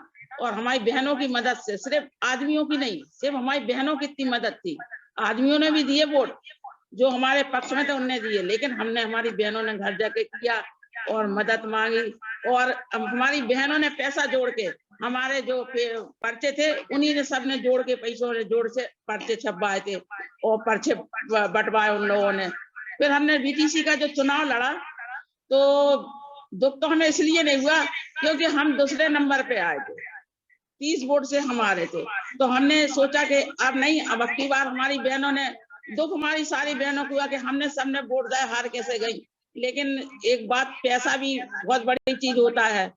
और हमारी बहनों की मदद से, सिर्फ आदमियों की नहीं, सिर्फ हमारी बहनों की इतनी मदद थी। आदमियों ने भी दिए वोट, जो हमारे पक्ष में थे उनने दिए, लेकिन हमने, हमारी बहनों ने घर जाके किया और मदद मांगी। और हमारी बहनों ने पैसा जोड़ के, हमारे जो पर्चे थे उन्हीं ने सबने जोड़ के, पैसों ने जोड़ से पर्चे छपवाए थे और पर्चे बंटवाए उन लोगों ने। फिर हमने बीटीसी का जो चुनाव लड़ा तो दुख तो हमें इसलिए नहीं हुआ क्योंकि हम दूसरे नंबर पे आए थे, 30 वोट से हम आ रहे थे। तो हमने सोचा कि अब नहीं, अब अगली बार हमारी बहनों ने, दुख हमारी सारी बहनों को हुआ कि हमने सबने वोट दिया, हार कैसे गई। लेकिन एक बात, पैसा भी बहुत बड़ी चीज होता है,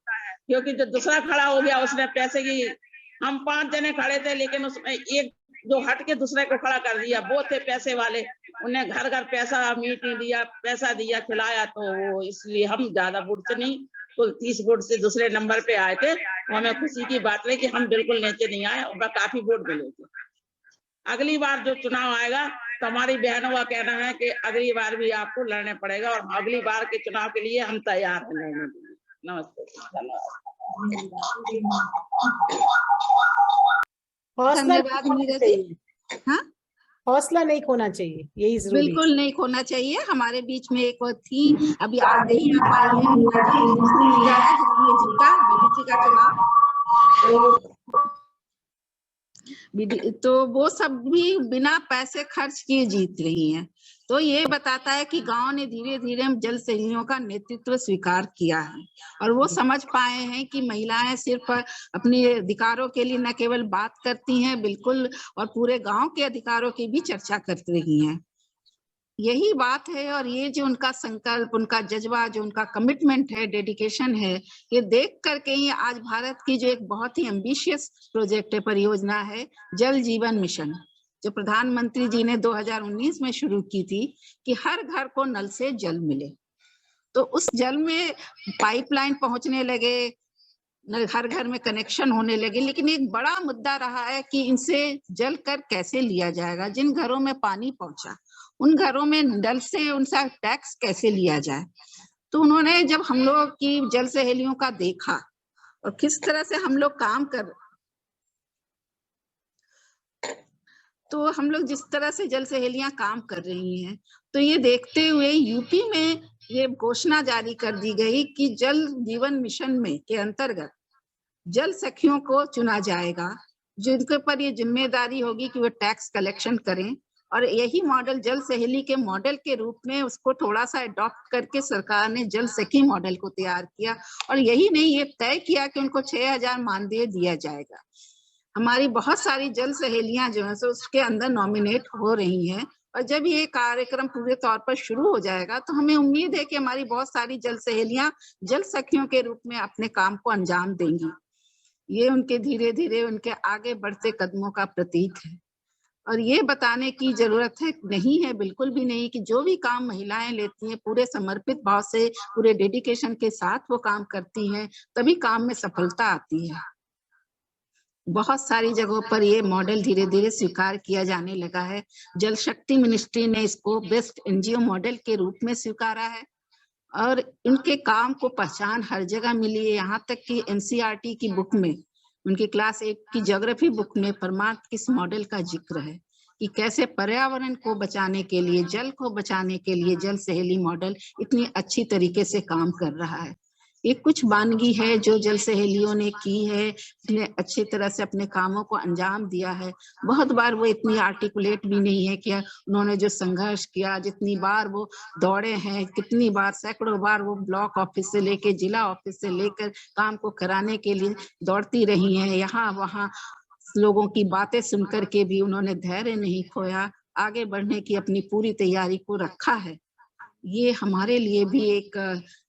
क्योंकि जो दूसरा खड़ा हो गया उसने पैसे की, हम 5 जने खड़े थे लेकिन उसमें एक जो हट के दूसरे को खड़ा कर दिया, वो थे पैसे वाले, उन्हें घर घर पैसा, मीट दिया, पैसा दिया, खिलाया। तो वो इसलिए हम ज्यादा वोट से नहीं, कुल 30 वोट से दूसरे नंबर पे आए थे। हमें खुशी की बात है कि हम बिल्कुल नीचे नहीं आए और काफी वोट मिले थे। अगली बार जो चुनाव आएगा तो हमारी बहनों का कहना है कि अगली बार भी आपको लड़ने पड़ेगा और अगली बार के चुनाव के लिए हम तैयार हैं लड़ने के लिए। नमस्ते, धन्यवाद मीरा जी। हाँ, हौसला नहीं खोना चाहिए, यही जरूरी है। बिल्कुल नहीं खोना चाहिए। हमारे बीच में एक और थी, अभी आज नहीं आ पाई है मीरा जी, दूसरी मीरा है जिन्होंने जीता बीडीसी का चुनाव। तो वो सब भी बिना पैसे खर्च किए जीत रही हैं। तो ये बताता है कि गांव ने धीरे धीरे जल सहेलियों का नेतृत्व स्वीकार किया है और वो समझ पाए हैं कि महिलाएं सिर्फ अपने अधिकारों के लिए न केवल बात करती हैं, बिल्कुल, और पूरे गांव के अधिकारों की भी चर्चा कर रही हैं। यही बात है। और ये जो उनका संकल्प, उनका जज्बा, जो उनका कमिटमेंट है, डेडिकेशन है, ये देख करके ही आज भारत की जो एक बहुत ही एम्बिशियस प्रोजेक्ट है, परियोजना है, जल जीवन मिशन, जो प्रधानमंत्री जी ने 2019 में शुरू की थी कि हर घर को नल से जल मिले। तो उस जल में पाइपलाइन पहुंचने लगे, हर घर में कनेक्शन होने लगे, लेकिन एक बड़ा मुद्दा रहा है कि इनसे जल कर कैसे लिया जाएगा। जिन घरों में पानी पहुंचा उन घरों में नल से उनका टैक्स कैसे लिया जाए। तो उन्होंने जब हम लोग की जल सहेलियों का देखा और किस तरह से हम लोग काम कर, तो हम लोग जिस तरह से जल सहेलियां काम कर रही हैं, तो ये देखते हुए यूपी में ये घोषणा जारी कर दी गई कि जल जीवन मिशन में के अंतर्गत जल सखियों को चुना जाएगा, जिनके ऊपर ये जिम्मेदारी होगी कि वो टैक्स कलेक्शन करें। और यही मॉडल जल सहेली के मॉडल के रूप में उसको थोड़ा सा अडॉप्ट करके सरकार ने जल सखी मॉडल को तैयार किया। और यही नहीं, ये तय किया कि उनको 6000 मानदेय दिया जाएगा। हमारी बहुत सारी जल सहेलियां जो है सो उसके अंदर नॉमिनेट हो रही हैं। और जब ये कार्यक्रम पूरे तौर पर शुरू हो जाएगा तो हमें उम्मीद है कि हमारी बहुत सारी जल सहेलियां जल सखियों के रूप में अपने काम को अंजाम देंगी। ये उनके धीरे धीरे उनके आगे बढ़ते कदमों का प्रतीक है। और ये बताने की जरूरत है नहीं है, बिल्कुल भी नहीं, कि जो भी काम महिलाएं लेती हैं पूरे समर्पित भाव से, पूरे डेडिकेशन के साथ वो काम करती हैं, तभी काम में सफलता आती है। बहुत सारी जगहों पर ये मॉडल धीरे धीरे स्वीकार किया जाने लगा है। जल शक्ति मिनिस्ट्री ने इसको बेस्ट एनजीओ मॉडल के रूप में स्वीकारा है और इनके काम को पहचान हर जगह मिली है। यहाँ तक कि एनसीईआरटी की बुक में, उनकी क्लास 8 की ज्योग्राफी बुक में परमार्थ किस मॉडल का जिक्र है कि कैसे पर्यावरण को बचाने के लिए, जल को बचाने के लिए जल सहेली मॉडल इतनी अच्छी तरीके से काम कर रहा है। ये कुछ वानगी है जो जल सहेलियों ने की है, इतने अच्छी तरह से अपने कामों को अंजाम दिया है। बहुत बार वो इतनी आर्टिकुलेट भी नहीं है कि उन्होंने जो संघर्ष किया, जितनी बार वो दौड़े हैं, कितनी बार, सैकड़ों बार वो ब्लॉक ऑफिस से लेकर जिला ऑफिस से लेकर काम को कराने के लिए दौड़ती रही हैं। यहाँ वहाँ लोगों की बातें सुनकर के भी उन्होंने धैर्य नहीं खोया, आगे बढ़ने की अपनी पूरी तैयारी को रखा है। ये हमारे लिए भी एक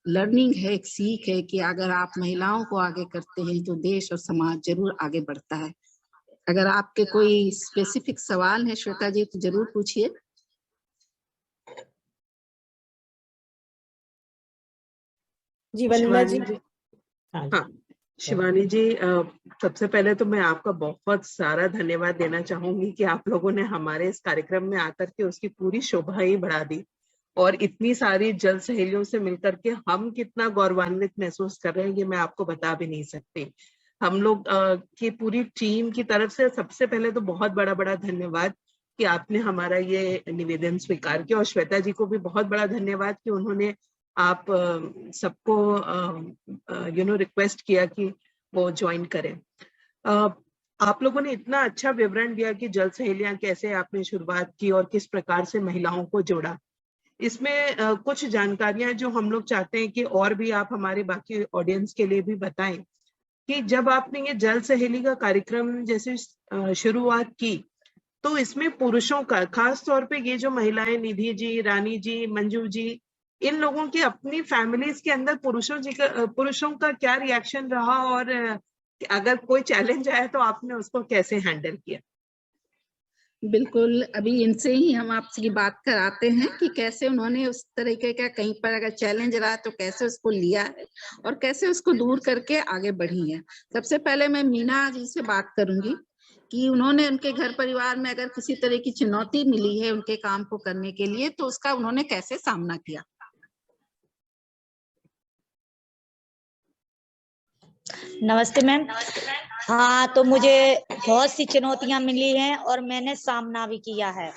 लर्निंग है, एक सीख है कि अगर आप महिलाओं को आगे करते हैं तो देश और समाज जरूर आगे बढ़ता है। अगर आपके कोई स्पेसिफिक सवाल है श्वेता जी तो जरूर पूछिए। जी वंदना जी। हाँ शिवानी जी, सबसे पहले तो मैं आपका बहुत सारा धन्यवाद देना चाहूंगी कि आप लोगों ने हमारे इस कार्यक्रम में आकर के उसकी पूरी शोभा ही बढ़ा दी। और इतनी सारी जल सहेलियों से मिलकर के हम कितना गौरवान्वित महसूस कर रहे हैं ये मैं आपको बता भी नहीं सकती। हम लोग की पूरी टीम की तरफ से सबसे पहले तो बहुत बड़ा बड़ा धन्यवाद कि आपने हमारा ये निवेदन स्वीकार किया। और श्वेता जी को भी बहुत बड़ा धन्यवाद कि उन्होंने आप सबको रिक्वेस्ट किया कि वो ज्वाइन करें। आप लोगों ने इतना अच्छा विवरण दिया कि जल सहेलियां कैसे आपने शुरुआत की और किस प्रकार से महिलाओं को जोड़ा। इसमें कुछ जानकारियां जो हम लोग चाहते हैं कि और भी आप हमारे बाकी ऑडियंस के लिए भी बताएं कि जब आपने ये जल सहेली का कार्यक्रम जैसे शुरुआत की तो इसमें पुरुषों का, खास तौर पे ये जो महिलाएं निधि जी, रानी जी, मंजू जी, इन लोगों की अपनी फैमिलीज के अंदर पुरुषों का क्या रिएक्शन रहा और अगर कोई चैलेंज आया तो आपने उसको कैसे हैंडल किया? बिल्कुल, अभी इनसे ही हम आपसे बात कराते हैं कि कैसे उन्होंने उस तरीके का कहीं पर अगर चैलेंज रहा तो कैसे उसको लिया है और कैसे उसको दूर करके आगे बढ़ी है। सबसे पहले मैं मीना जी से बात करूंगी कि उन्होंने उनके घर परिवार में अगर किसी तरह की चुनौती मिली है उनके काम को करने के लिए तो उसका उन्होंने कैसे सामना किया। नमस्ते मैम। हाँ, तो मुझे बहुत सी चुनौतियां मिली हैं और मैंने सामना भी किया है।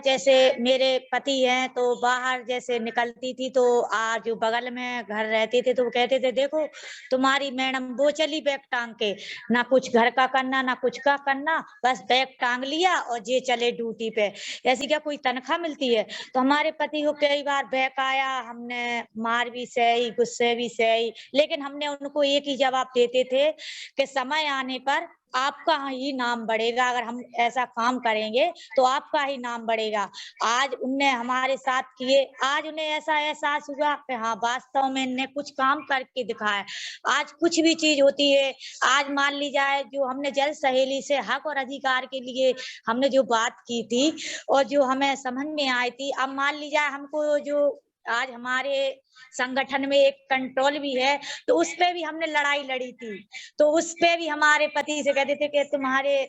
जैसे मेरे पति हैं तो बाहर जैसे निकलती थी तो आज जो बगल में घर रहते थे तो वो कहते थे देखो तुम्हारी मैडम वो चली बैग टांग के, ना कुछ घर का करना ना कुछ का करना, बस बैग टांग लिया और ये चले ड्यूटी पे। ऐसी क्या कोई तनख्वाह मिलती है? तो हमारे पति को कई बार बैग आया, हमने मार भी सही, गुस्से भी सही, लेकिन हमने उनको एक ही जवाब देते थे कि समय आने पर आपका ही नाम बढ़ेगा। अगर हम ऐसा काम करेंगे तो आपका ही नाम बढ़ेगा। आज उनने हमारे साथ किए, आज उन्हें ऐसा एहसास हुआ कि हाँ वास्तव में इनने कुछ काम करके दिखाया। आज कुछ भी चीज होती है, आज मान ली जाए जो हमने जल सहेली से हक और अधिकार के लिए हमने जो बात की थी और जो हमें समझ में आई थी, अब मान ली जाए हमको जो आज हमारे संगठन में एक कंट्रोल भी है तो उस पे भी हमने लड़ाई लड़ी थी। तो उस पे भी हमारे पति से कहते थे कि तुम्हारे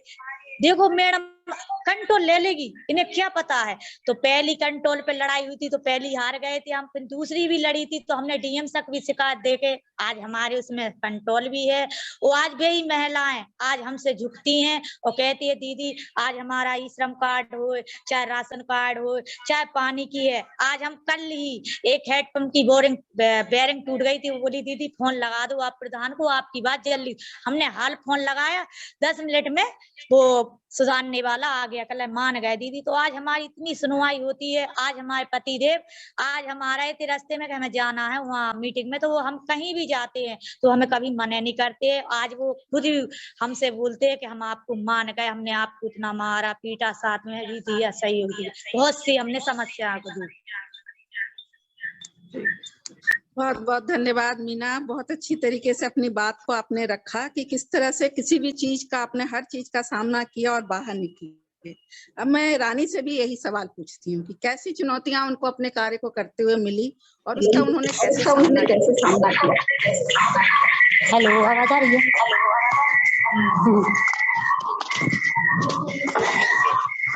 देखो मैडम कंट्रोल ले लेगी, इन्हें क्या पता है। तो पहली कंट्रोल पे लड़ाई हुई थी तो पहली हार गए थे हम, फिर दूसरी भी लड़ी थी तो हमने डीएम तक भी शिकायत देके आज हमारे उसमें कंट्रोल भी है। वो आज भी महिलाएं आज हमसे झुकती हैं और कहती है दीदी आज हमारा ई श्रम कार्ड हो, चाहे राशन कार्ड हो, चाहे पानी की है। आज हम कल ही एक हेडपंप की बेरिंग टूट गई थी, वो बोली दीदी फोन लगा दो आप प्रधान को, आपकी बात जल्दी। हमने हाल फोन लगाया, 10 मिनट में वो सुधारने वाला आ गया, कल मान गए दीदी। तो आज हमारी इतनी सुनवाई होती है। आज हमारे पति देव आज हमारा इतने रास्ते में हमें जाना है वहाँ मीटिंग में, तो वो हम कहीं भी जाते हैं तो हमें कभी मना नहीं करते। आज वो खुद ही हमसे बोलते हैं कि हम आपको मान गए, हमने आपको इतना मारा पीटा, साथ में भी दिया, सही होगी, बहुत सी हमने समस्या को दी। बहुत बहुत धन्यवाद मीना, बहुत अच्छी तरीके से अपनी बात को आपने रखा कि किस तरह से किसी भी चीज का आपने हर चीज का सामना किया और बाहर निकले। अब मैं रानी से भी यही सवाल पूछती हूँ कि कैसी चुनौतियां उनको अपने कार्य को करते हुए मिली और उसका उन्होंने कैसे सामना किया। हेलो, आवाज आ रही है?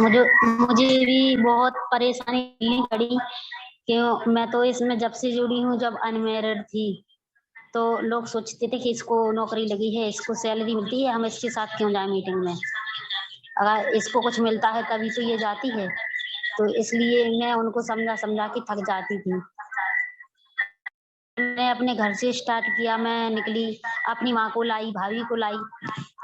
मुझे भी बहुत परेशानी पड़ी क्यों, मैं तो इसमें जब से जुड़ी हूँ जब अनमैरिड थी तो लोग सोचते थे कि इसको नौकरी लगी है, इसको सैलरी मिलती है, हम इसके साथ क्यों जाए मीटिंग में, अगर इसको कुछ मिलता है तभी तो ये जाती है। तो इसलिए मैं उनको समझा के थक जाती थी। मैं अपने घर से स्टार्ट किया, मैं निकली, अपनी माँ को लाई, भाभी को लाई,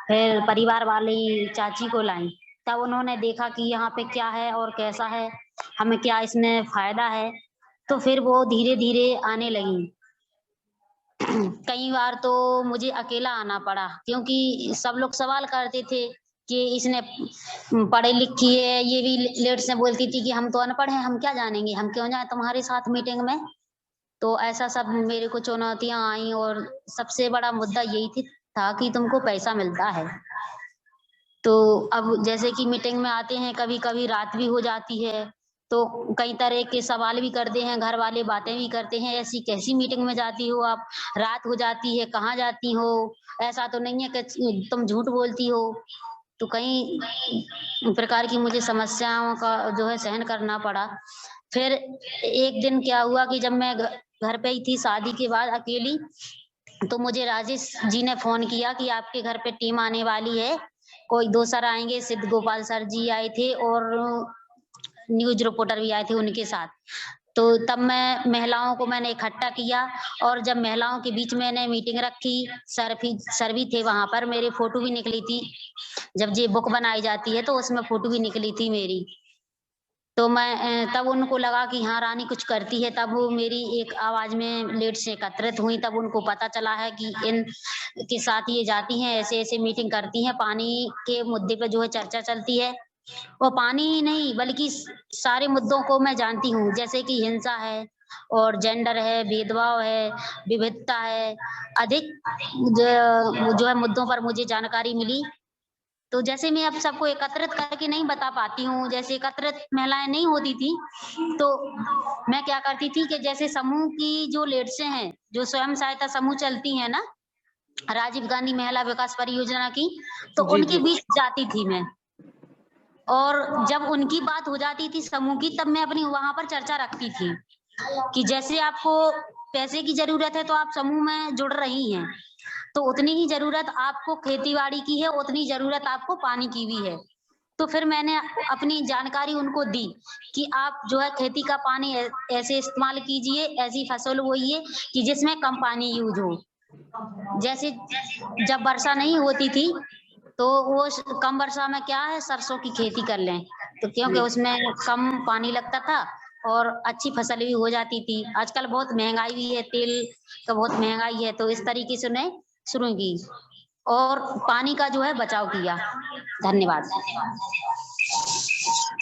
फिर परिवार वाले चाची को लाई। तब उन्होंने देखा कि यहाँ पे क्या है और कैसा है, हमें क्या इसमें फायदा है, तो फिर वो धीरे धीरे आने लगी। कई बार तो मुझे अकेला आना पड़ा क्योंकि सब लोग सवाल करते थे कि इसने पढ़ी लिखी है, ये भी लेट से बोलती थी कि हम तो अनपढ़ हैं, हम क्या जानेंगे, हम क्यों जाए तुम्हारे साथ मीटिंग में। तो ऐसा सब मेरे को चुनौतियां आई और सबसे बड़ा मुद्दा यही था कि तुमको पैसा मिलता है। तो अब जैसे कि मीटिंग में आते हैं, कभी कभी रात भी हो जाती है तो कई तरह के सवाल भी करते हैं, घर वाले बातें भी करते हैं, ऐसी कैसी मीटिंग में जाती हो आप, रात हो जाती है, कहाँ जाती हो, ऐसा तो नहीं है कि तुम झूठ बोलती हो। तो कई प्रकार की मुझे समस्याओं का जो है सहन करना पड़ा। फिर एक दिन क्या हुआ कि जब मैं घर पे ही थी शादी के बाद अकेली, तो मुझे राजेश जी ने फोन किया कि आपके घर पे टीम आने वाली है, कोई 2 सर आएंगे, सिद्ध गोपाल सर जी आए थे और न्यूज रिपोर्टर भी आए थे उनके साथ। तो तब मैं महिलाओं को मैंने इकट्ठा किया और जब महिलाओं के बीच मैंने मीटिंग रखी, सर भी थे वहां पर, मेरी फोटो भी निकली थी, जब ये बुक बनाई जाती है तो उसमें फोटो भी निकली थी मेरी। तो मैं तब उनको लगा कि हाँ रानी कुछ करती है, तब वो मेरी एक आवाज में लेट से एकत्रित हुई, तब उनको पता चला है कि इन के साथ ये जाती हैं, ऐसे ऐसे मीटिंग करती हैं, पानी के मुद्दे पे जो है चर्चा चलती है। वो पानी ही नहीं बल्कि सारे मुद्दों को मैं जानती हूँ, जैसे कि हिंसा है और जेंडर है, भेदभाव है, विविधता है, अधिक जो है मुद्दों पर मुझे जानकारी मिली। तो जैसे मैं अब सबको एकत्रित करके नहीं बता पाती हूँ, जैसे एकत्रित महिलाएं नहीं होती थी तो मैं क्या करती थी कि जैसे समूह की जो लेडीज हैं, जो स्वयं सहायता समूह चलती है ना, राजीव गांधी महिला विकास परियोजना की, तो जी, उनके जी। बीच जाती थी मैं, और जब उनकी बात हो जाती थी समूह की, तब मैं अपनी वहां पर चर्चा रखती थी कि जैसे आपको पैसे की जरूरत है तो आप समूह में जुड़ रही हैं, तो उतनी ही जरूरत आपको खेतीबाड़ी की है, उतनी जरूरत आपको पानी की भी है। तो फिर मैंने अपनी जानकारी उनको दी कि आप जो है खेती का पानी ऐसे इस्तेमाल कीजिए, ऐसी फसल बोइए कि जिसमें कम पानी यूज हो। जैसे जब वर्षा नहीं होती थी तो वो कम वर्षा में क्या है, सरसों की खेती कर लें, तो क्योंकि उसमें कम पानी लगता था और अच्छी फसल भी हो जाती थी। आजकल बहुत महंगाई भी है, तेल का बहुत महंगाई है, तो इस तरीके से उन्हें शुरू की और पानी का जो है बचाव किया। धन्यवाद।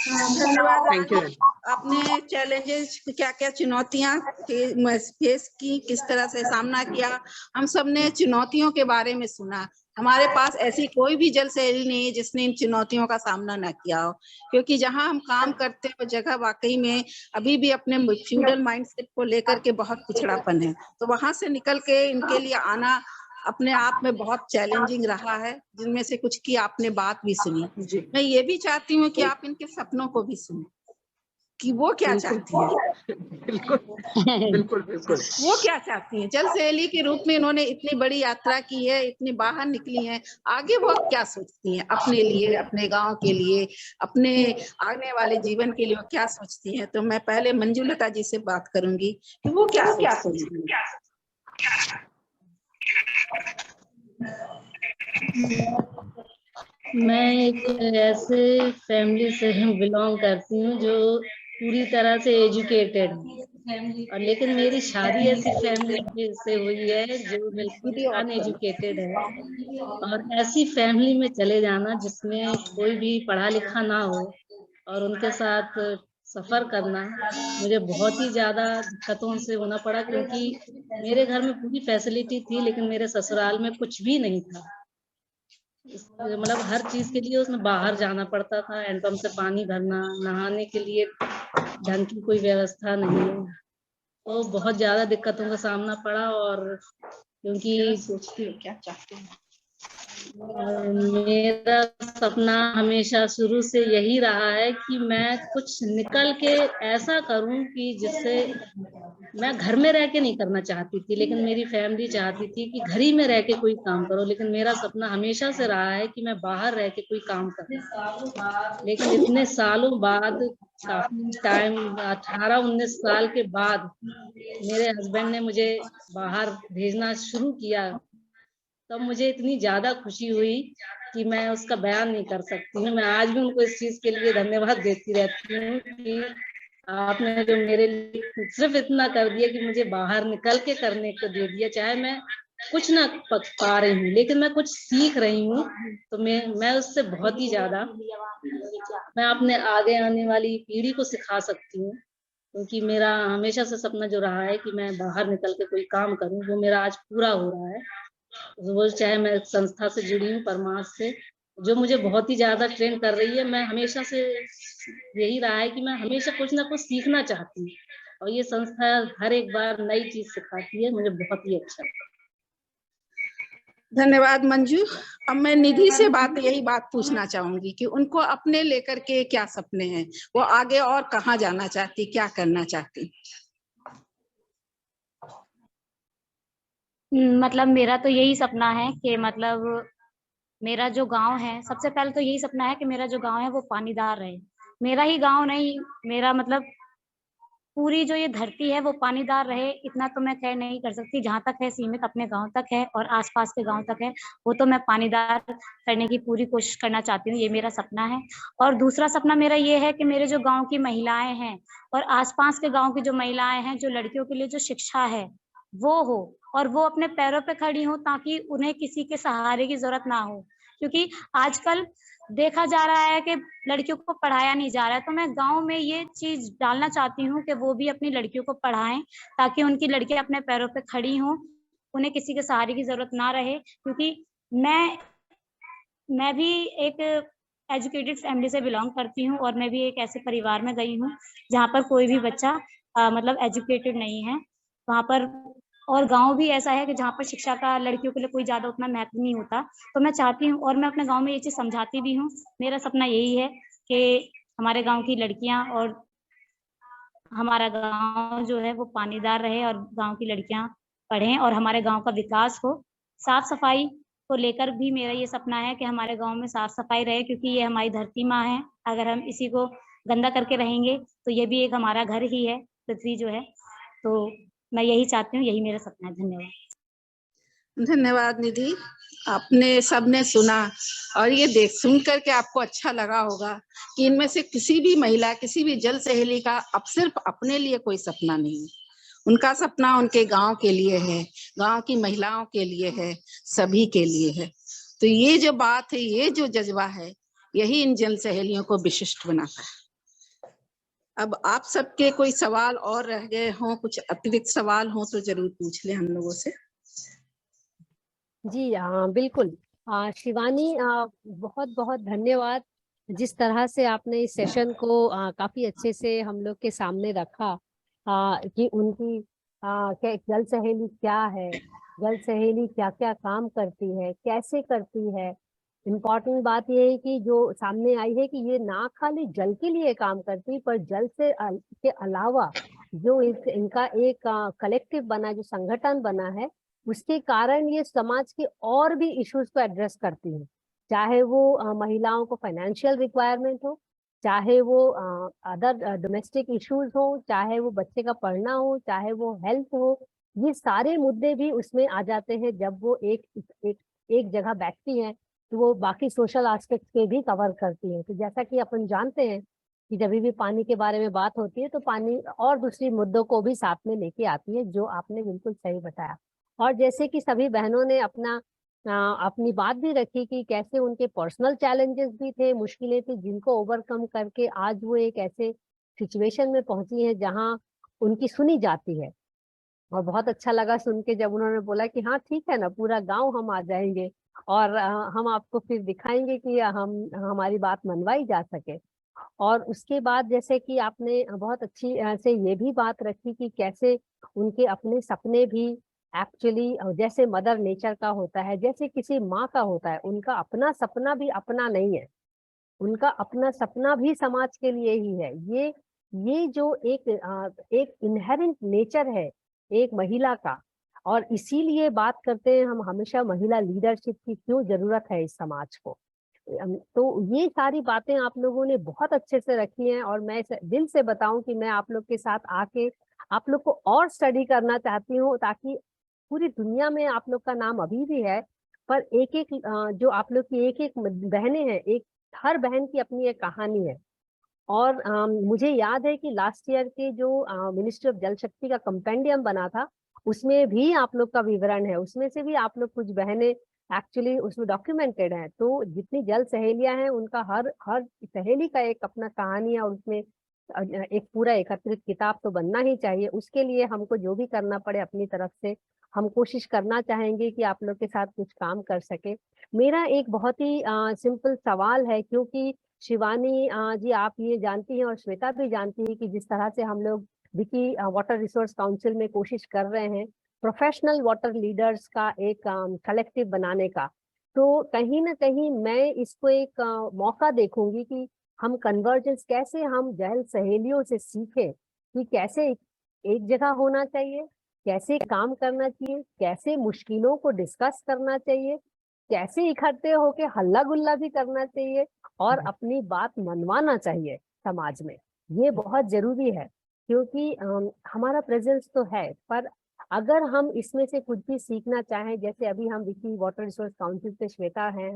धन्यवाद थैंक यू। रानी। आपने चैलेंजेस क्या क्या चुनौतियां फेस की, किस तरह से सामना किया, हम सब ने चुनौतियों के बारे में सुना। हमारे पास ऐसी कोई भी जल शैली नहीं है जिसने इन चुनौतियों का सामना ना किया हो, क्योंकि जहां हम काम करते हैं वो जगह वाकई में अभी भी अपने फ्यूडल माइंडसेट को लेकर के बहुत पिछड़ापन है। तो वहां से निकल के इनके लिए आना अपने आप में बहुत चैलेंजिंग रहा है, जिनमें से कुछ की आपने बात भी सुनी। मैं ये भी चाहती हूँ कि आप इनके सपनों को भी सुने कि वो क्या चाहती है। बिल्कुल बिल्कुल बिल्कुल। वो क्या चाहती हैं, जल सहेली के रूप में इन्होंने इतनी बड़ी यात्रा की है, इतनी बाहर निकली हैं, आगे वो क्या सोचती हैं अपने लिए, अपने गांव के लिए, अपने आने वाले जीवन के लिए वो क्या सोचती हैं। तो मैं पहले मंजुलता जी से बात करूंगी कि वो क्या सोचती हैं। मैं एक ऐसे फैमिली से बिलोंग करती हूँ जो पूरी तरह से एजुकेटेड है, और लेकिन मेरी शादी ऐसी फैमिली से हुई है जो बिल्कुल अनएजुकेटेड है, और ऐसी फैमिली में चले जाना जिसमें कोई भी पढ़ा लिखा ना हो और उनके साथ सफर करना मुझे बहुत ही ज्यादा दिक्कतों से होना पड़ा, क्योंकि मेरे घर में पूरी फैसिलिटी थी लेकिन मेरे ससुराल में कुछ भी नहीं था। मतलब हर चीज के लिए उसमें बाहर जाना पड़ता था, हैंडपंप से पानी भरना, नहाने के लिए ढंग की कोई व्यवस्था नहीं है, तो बहुत ज्यादा दिक्कतों का सामना पड़ा। और क्योंकि सोचती हूँ क्या चाहते हैं, मेरा सपना हमेशा शुरू से यही रहा है कि मैं कुछ निकल के ऐसा करूं कि जिससे मैं घर में रह के नहीं करना चाहती थी, लेकिन मेरी फैमिली चाहती थी कि घर ही में रह के कोई काम करो, लेकिन मेरा सपना हमेशा से रहा है कि मैं बाहर रह के कोई काम करूं। लेकिन इतने सालों बाद, काफी टाइम 18-19 साल के बाद मेरे हस्बैंड ने मुझे बाहर भेजना शुरू किया, तब मुझे इतनी ज्यादा खुशी हुई कि मैं उसका बयान नहीं कर सकती हूँ। मैं आज भी उनको इस चीज के लिए धन्यवाद देती रहती हूँ कि आपने जो मेरे लिए सिर्फ इतना कर दिया कि मुझे बाहर निकल के करने को दे दिया, चाहे मैं कुछ ना पा रही हूँ लेकिन मैं कुछ सीख रही हूँ, तो मैं उससे बहुत ही ज्यादा मैं अपने आगे आने वाली पीढ़ी को सिखा सकती हूँ, क्योंकि मेरा हमेशा से सपना जो रहा है कि मैं बाहर निकल के कोई काम करूँ, वो मेरा आज पूरा हो रहा है। वो चाहे मैं संस्था से जुड़ी हूँ परमार्थ से, जो मुझे बहुत ही ज्यादा ट्रेन कर रही है। मैं हमेशा से यही रहा है कि मैं हमेशा कुछ ना कुछ सीखना चाहती हूँ, और ये संस्था हर एक बार नई चीज सिखाती है, मुझे बहुत ही अच्छा। धन्यवाद मंजू। अब मैं निधि से यही बात पूछना चाहूंगी कि उनको अपने लेकर के क्या सपने हैं, वो आगे और कहाँ जाना चाहती, क्या करना चाहती। मतलब मेरा तो यही सपना है कि मतलब मेरा जो गांव है, सबसे पहले तो यही सपना है कि मेरा जो गांव है वो पानीदार रहे। मेरा ही गांव नहीं, मेरा मतलब पूरी जो ये धरती है वो पानीदार रहे, इतना तो मैं खैर नहीं कर सकती, जहां तक है सीमित अपने गांव तक है और आसपास के गांव तक है, वो तो मैं पानीदार करने की पूरी कोशिश करना चाहती हूँ, ये मेरा सपना है। और दूसरा सपना मेरा ये है कि मेरे जो गाँव की महिलाएं हैं और आसपास के गाँव की जो महिलाएं हैं, जो लड़कियों के लिए जो शिक्षा है वो हो, और वो अपने पैरों पे खड़ी हो, ताकि उन्हें किसी के सहारे की जरूरत ना हो। क्योंकि आजकल देखा जा रहा है कि लड़कियों को पढ़ाया नहीं जा रहा है, तो मैं गांव में ये चीज डालना चाहती हूँ कि वो भी अपनी लड़कियों को पढ़ाएं, ताकि उनकी लड़कियां अपने पैरों पे खड़ी हों, उन्हें किसी के सहारे की जरूरत ना रहे। क्योंकि मैं भी एक एजुकेटेड फैमिली से बिलोंग करती हूँ, और मैं भी एक ऐसे परिवार में गई हूँ जहाँ पर कोई भी बच्चा मतलब एजुकेटेड नहीं है। वहाँ पर और गांव भी ऐसा है कि जहाँ पर शिक्षा का लड़कियों के लिए कोई ज्यादा उतना महत्व नहीं होता। तो मैं चाहती हूँ और मैं अपने गांव में ये चीज समझाती भी हूँ। मेरा सपना यही है कि हमारे गांव की लड़कियां और हमारा गांव जो है वो पानीदार रहे और गांव की लड़कियां पढ़ें और हमारे गांव का विकास हो। साफ सफाई को लेकर भी मेरा ये सपना है कि हमारे गांव में साफ सफाई रहे, क्योंकि ये हमारी धरती माँ है। अगर हम इसी को गंदा करके रहेंगे तो ये भी एक हमारा घर ही है, पृथ्वी जो है। तो मैं यही चाहती हूँ, यही मेरा सपना है। धन्यवाद। धन्यवाद निधि, आपने सबने सुना और ये सुन करके आपको अच्छा लगा होगा कि इनमें से किसी भी महिला, किसी भी जल सहेली का अब सिर्फ अपने लिए कोई सपना नहीं है। उनका सपना उनके गांव के लिए है, गांव की महिलाओं के लिए है, सभी के लिए है। तो ये जो बात है, ये जो जज्बा है, यही इन जल सहेलियों को विशिष्ट बनाता है। अब आप सबके कोई सवाल और रह गए हों, कुछ अतिरिक्त सवाल हों तो जरूर पूछ लें हम लोगों से। जी हाँ, बिल्कुल। शिवानी, बहुत बहुत धन्यवाद। जिस तरह से आपने इस सेशन को काफी अच्छे से हम लोग के सामने रखा, कि उनकी जल सहेली क्या है, जल सहेली क्या क्या काम करती है, कैसे करती है। इम्पोर्टेंट बात ये है कि जो सामने आई है कि ये ना खाली जल के लिए काम करती, पर जल से के अलावा जो इनका एक कलेक्टिव बना, जो संगठन बना है, उसके कारण ये समाज के और भी इश्यूज को एड्रेस करती है। चाहे वो महिलाओं को फाइनेंशियल रिक्वायरमेंट हो, चाहे वो अदर डोमेस्टिक इश्यूज हो, चाहे वो बच्चे का पढ़ना हो, चाहे वो हेल्थ हो, ये सारे मुद्दे भी उसमें आ जाते हैं। जब वो एक जगह बैठती हैं तो वो बाकी सोशल एस्पेक्ट के भी कवर करती है। तो जैसा कि अपन जानते हैं कि जब भी पानी के बारे में बात होती है तो पानी और दूसरी मुद्दों को भी साथ में लेके आती है, जो आपने बिल्कुल सही बताया। और जैसे कि सभी बहनों ने अपनी बात भी रखी कि कैसे उनके पर्सनल चैलेंजेस भी थे, मुश्किलें थी, जिनको ओवरकम करके आज वो एक ऐसे सिचुएशन में पहुंची है जहां उनकी सुनी जाती है। और बहुत अच्छा लगा सुन के जब उन्होंने बोला कि हाँ ठीक है ना, पूरा गांव हम आ जाएंगे और हम आपको फिर दिखाएंगे कि हमारी बात मनवाई जा सके। और उसके बाद जैसे कि आपने बहुत अच्छी से ये भी बात रखी कि कैसे उनके अपने सपने भी एक्चुअली जैसे मदर नेचर का होता है, जैसे किसी माँ का होता है, उनका अपना सपना भी अपना नहीं है, उनका अपना सपना भी समाज के लिए ही है। ये जो एक इनहेरेंट नेचर है एक महिला का। और इसीलिए बात करते हैं हम हमेशा महिला लीडरशिप की क्यों जरूरत है इस समाज को। तो ये सारी बातें आप लोगों ने बहुत अच्छे से रखी हैं और मैं दिल से बताऊं कि मैं आप लोग के साथ आके आप लोग को और स्टडी करना चाहती हूँ, ताकि पूरी दुनिया में आप लोग का नाम अभी भी है, पर एक एक जो आप लोग की एक एक बहनें हैं, एक हर बहन की अपनी एक कहानी है। और मुझे याद है कि लास्ट ईयर के जो मिनिस्ट्री ऑफ जल शक्ति का कंपेंडियम बना था, उसमें भी आप लोग का विवरण है, उसमें से भी आप लोग कुछ बहनें एक्चुअली उसमें डॉक्यूमेंटेड है। तो जितनी जल सहेलियां हैं उनका हर हर सहेली का एक अपना कहानी है और उसमें एक पूरा एकत्रित किताब तो बनना ही चाहिए। उसके लिए हमको जो भी करना पड़े अपनी तरफ से हम कोशिश करना चाहेंगे कि आप लोग के साथ कुछ काम कर सके। मेरा एक बहुत ही सिंपल सवाल है, क्योंकि शिवानी जी आप ये जानती हैं और श्वेता भी जानती है कि जिस तरह से हम लोग विकी वाटर रिसोर्स काउंसिल में कोशिश कर रहे हैं प्रोफेशनल वाटर लीडर्स का एक कलेक्टिव बनाने का, तो कहीं ना कहीं मैं इसको एक मौका देखूंगी कि हम कन्वर्जेंस कैसे हम जल सहेलियों से सीखें कि कैसे एक जगह होना चाहिए, कैसे काम करना चाहिए, कैसे मुश्किलों को डिस्कस करना चाहिए, कैसे इकट्ठे होके हल्ला गुल्ला भी करना चाहिए और अपनी बात मनवाना चाहिए समाज में। ये बहुत जरूरी है, क्योंकि हमारा प्रेजेंस तो है, पर अगर हम इसमें से कुछ भी सीखना चाहें, जैसे अभी हम विकी वाटर रिसोर्स काउंसिल से श्वेता हैं,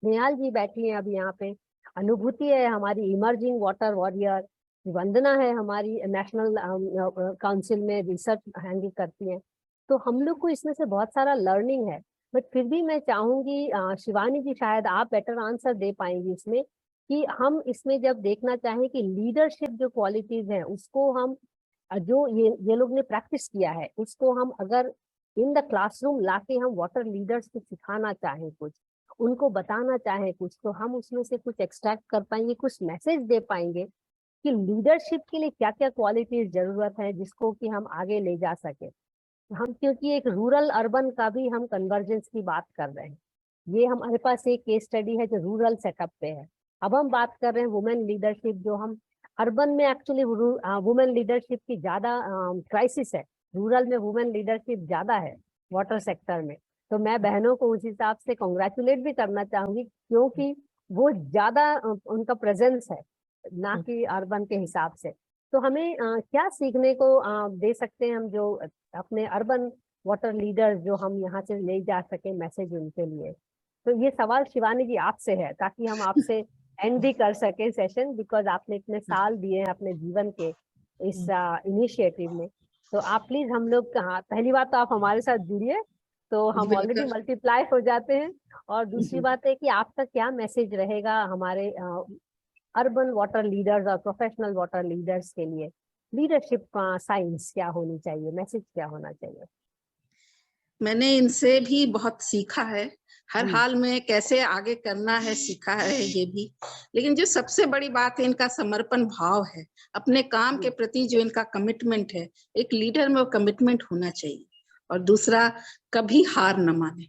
नेहाल जी बैठी हैं अभी यहाँ पे, अनुभूति है हमारी इमर्जिंग वाटर वॉरियर, वंदना है हमारी नेशनल काउंसिल में रिसर्च हैंडल करती हैं। तो हम लोग को इसमें से बहुत सारा लर्निंग है। बट फिर भी मैं चाहूंगी शिवानी जी शायद आप बेटर आंसर दे पाएंगी इसमें, कि हम इसमें जब देखना चाहें कि लीडरशिप जो क्वालिटीज हैं उसको हम जो ये लोग ने प्रैक्टिस किया है उसको हम अगर इन द क्लासरूम लाके हम वाटर लीडर्स को सिखाना चाहें, कुछ उनको बताना चाहें कुछ, तो हम उसमें से कुछ एक्सट्रैक्ट कर पाएंगे, कुछ मैसेज दे पाएंगे कि लीडरशिप के लिए क्या क्या क्वालिटीज जरूरत है जिसको कि हम आगे ले जा सके। हम क्योंकि एक रूरल अर्बन का भी हम कन्वर्जेंस की बात कर रहे हैं, ये हमारे पास एक केस स्टडी है जो रूरल सेटअप पे है। अब हम बात कर रहे हैं वुमेन लीडरशिप, जो हम अर्बन में एक्चुअली वुमेन लीडरशिप की ज्यादा क्राइसिस है, रूरल में वुमेन लीडरशिप ज्यादा है वाटर सेक्टर में। तो मैं बहनों को उस हिसाब से कांग्रेचुलेट भी करना चाहूंगी, क्योंकि वो ज्यादा उनका प्रेजेंस है ना कि अर्बन के हिसाब से। तो हमें क्या सीखने को दे सकते हैं हम जो अपने अर्बन वाटर लीडर्स जो हम यहाँ से ले जा सके मैसेज उनके लिए? तो ये सवाल शिवानी जी आपसे है, ताकि हम आपसे एंड भी कर सके सेशन, बिकॉज आपने इतने साल दिए हैं अपने जीवन के इस इनिशिएटिव में। तो आप प्लीज हम लोग पहली बात तो आप हमारे साथ जुड़िए, तो हम ऑलरेडी मल्टीप्लाई हो जाते हैं। और दूसरी बात है कि आपका क्या मैसेज रहेगा हमारे अर्बन वाटर लीडर्स और प्रोफेशनल वाटर लीडर्स के लिए? लीडरशिप साइंस क्या होनी चाहिए, मैसेज क्या होना चाहिए? मैंने इनसे भी बहुत सीखा है, हर हाल में कैसे आगे करना है सीखा है ये भी। लेकिन जो सबसे बड़ी बात है इनका समर्पण भाव है, अपने काम के प्रति जो इनका कमिटमेंट है, एक लीडर में वो कमिटमेंट होना चाहिए। और दूसरा, कभी हार न माने।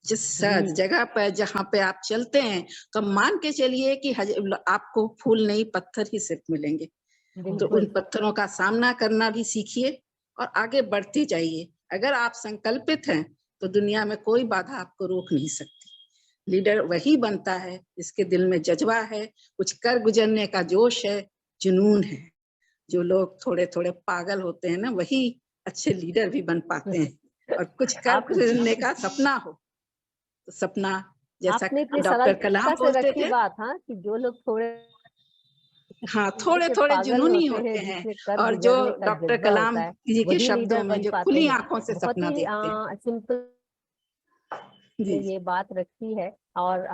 जिस जगह पर जहाँ पे आप चलते हैं तो मान के चलिए कि आपको फूल नहीं पत्थर ही सिर्फ मिलेंगे, तो उन पत्थरों का सामना करना भी सीखिए और आगे बढ़ते जाइए। अगर आप संकल्पित हैं तो दुनिया में कोई बाधा आपको रोक नहीं सकती। लीडर वही बनता है जिसके दिल में जज्बा है, कुछ कर गुजरने का जोश है, जुनून है। जो लोग थोड़े थोड़े पागल होते हैं ना, वही अच्छे लीडर भी बन पाते हैं। और कुछ कर गुजरने का सपना हो तो सपना, जैसा डॉक्टर कलाम बोलते थे, बात कि जो लोग थोड़े थोड़े जुनूनी होते हैं, और जो डॉक्टर कलाम जी के शब्दों में जो खुली आंखों से सपना देखते हैं। सिंपल ये बात रखी है, और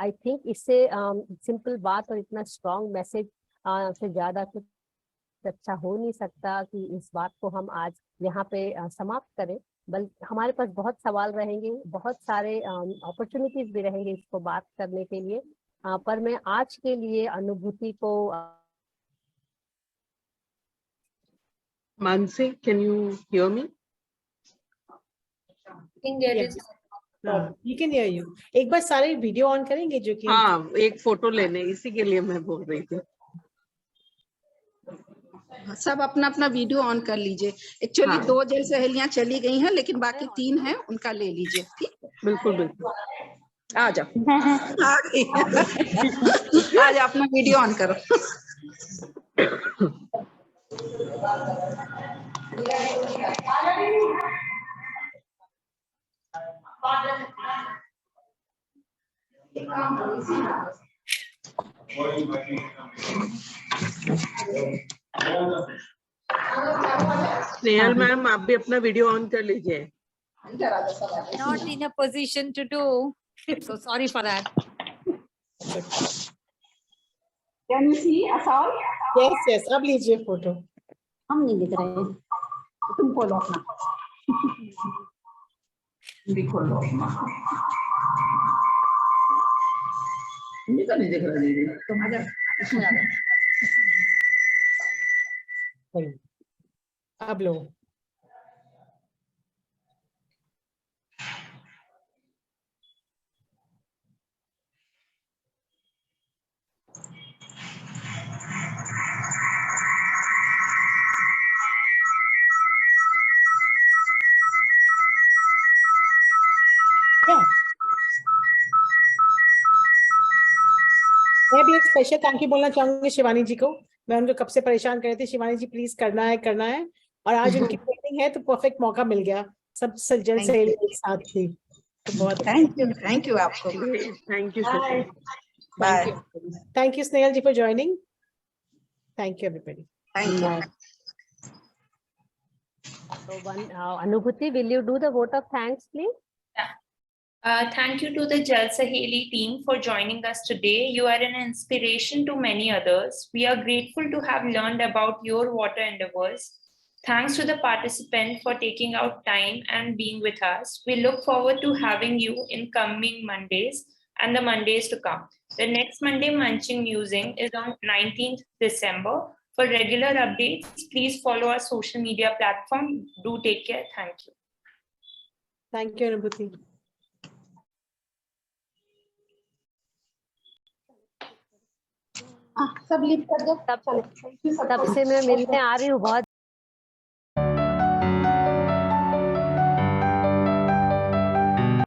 आई थिंक इससे सिंपल बात और इतना स्ट्रॉन्ग मैसेज से ज्यादा कुछ अच्छा हो नहीं सकता कि इस बात को हम आज यहाँ पे समाप्त करें। बल्कि हमारे पास बहुत सवाल रहेंगे, बहुत सारे अपॉर्चुनिटीज भी रहेंगे इसको बात करने के लिए, पर मैं आज के लिए अनुभूति को Mansi, can you hear me? You can hear you. एक बार सारे वीडियो ऑन करेंगे जो कि हाँ, एक फोटो लेने, इसी के लिए मैं बोल रही थी। सब अपना अपना वीडियो ऑन कर लीजिए। एक्चुअली 2 जल सहेलियां चली गई हैं, लेकिन बाकी 3 हैं, उनका ले लीजिए। ठीक, बिल्कुल बिल्कुल। आ जाओ। आ गई। आ जाओ, अपना वीडियो ऑन करो। स्नेहल मैम, आप भी अपना वीडियो ऑन कर लीजिए। Not in a position to do, so sorry for that. Can you see us all? Yes, yes, अब लीजिए फोटो। हम नहीं दिख रहे हैं। तुम खोलो अपना। खोलो। नहीं दिख रहा दीदी। तुम आ जाओ, इसमें आ जाओ। अब लो। मैं भी एक स्पेशल थैंक यू बोलना चाहूंगी शिवानी जी को। मैं उनको कब से परेशान कर रही थी, शिवानी जी प्लीज करना है, और आज उनकी ट्रेनिंग है तो परफेक्ट मौका मिल गया। सब जल सहेली एक साथ थी, तो बहुत थैंक यू आपको। Thank you, bye. Thank you Snehal ji for joining. Thank you everybody. Thank you. So Anubhuti, will you do the vote of thanks, please? Thank you to the Jal Saheli team for joining us today. You are an inspiration to many others. We are grateful to have learned about your water endeavors. Thanks to the participant for taking out time and being with us. We look forward to having you in coming Mondays and the Mondays to come. The next Monday Munching Musing is on 19th December. For regular updates, please follow our social media platform. Do take care. Thank you. Thank you, Anubhuti. तब से मैं मिलने आ रही हूँ बहुत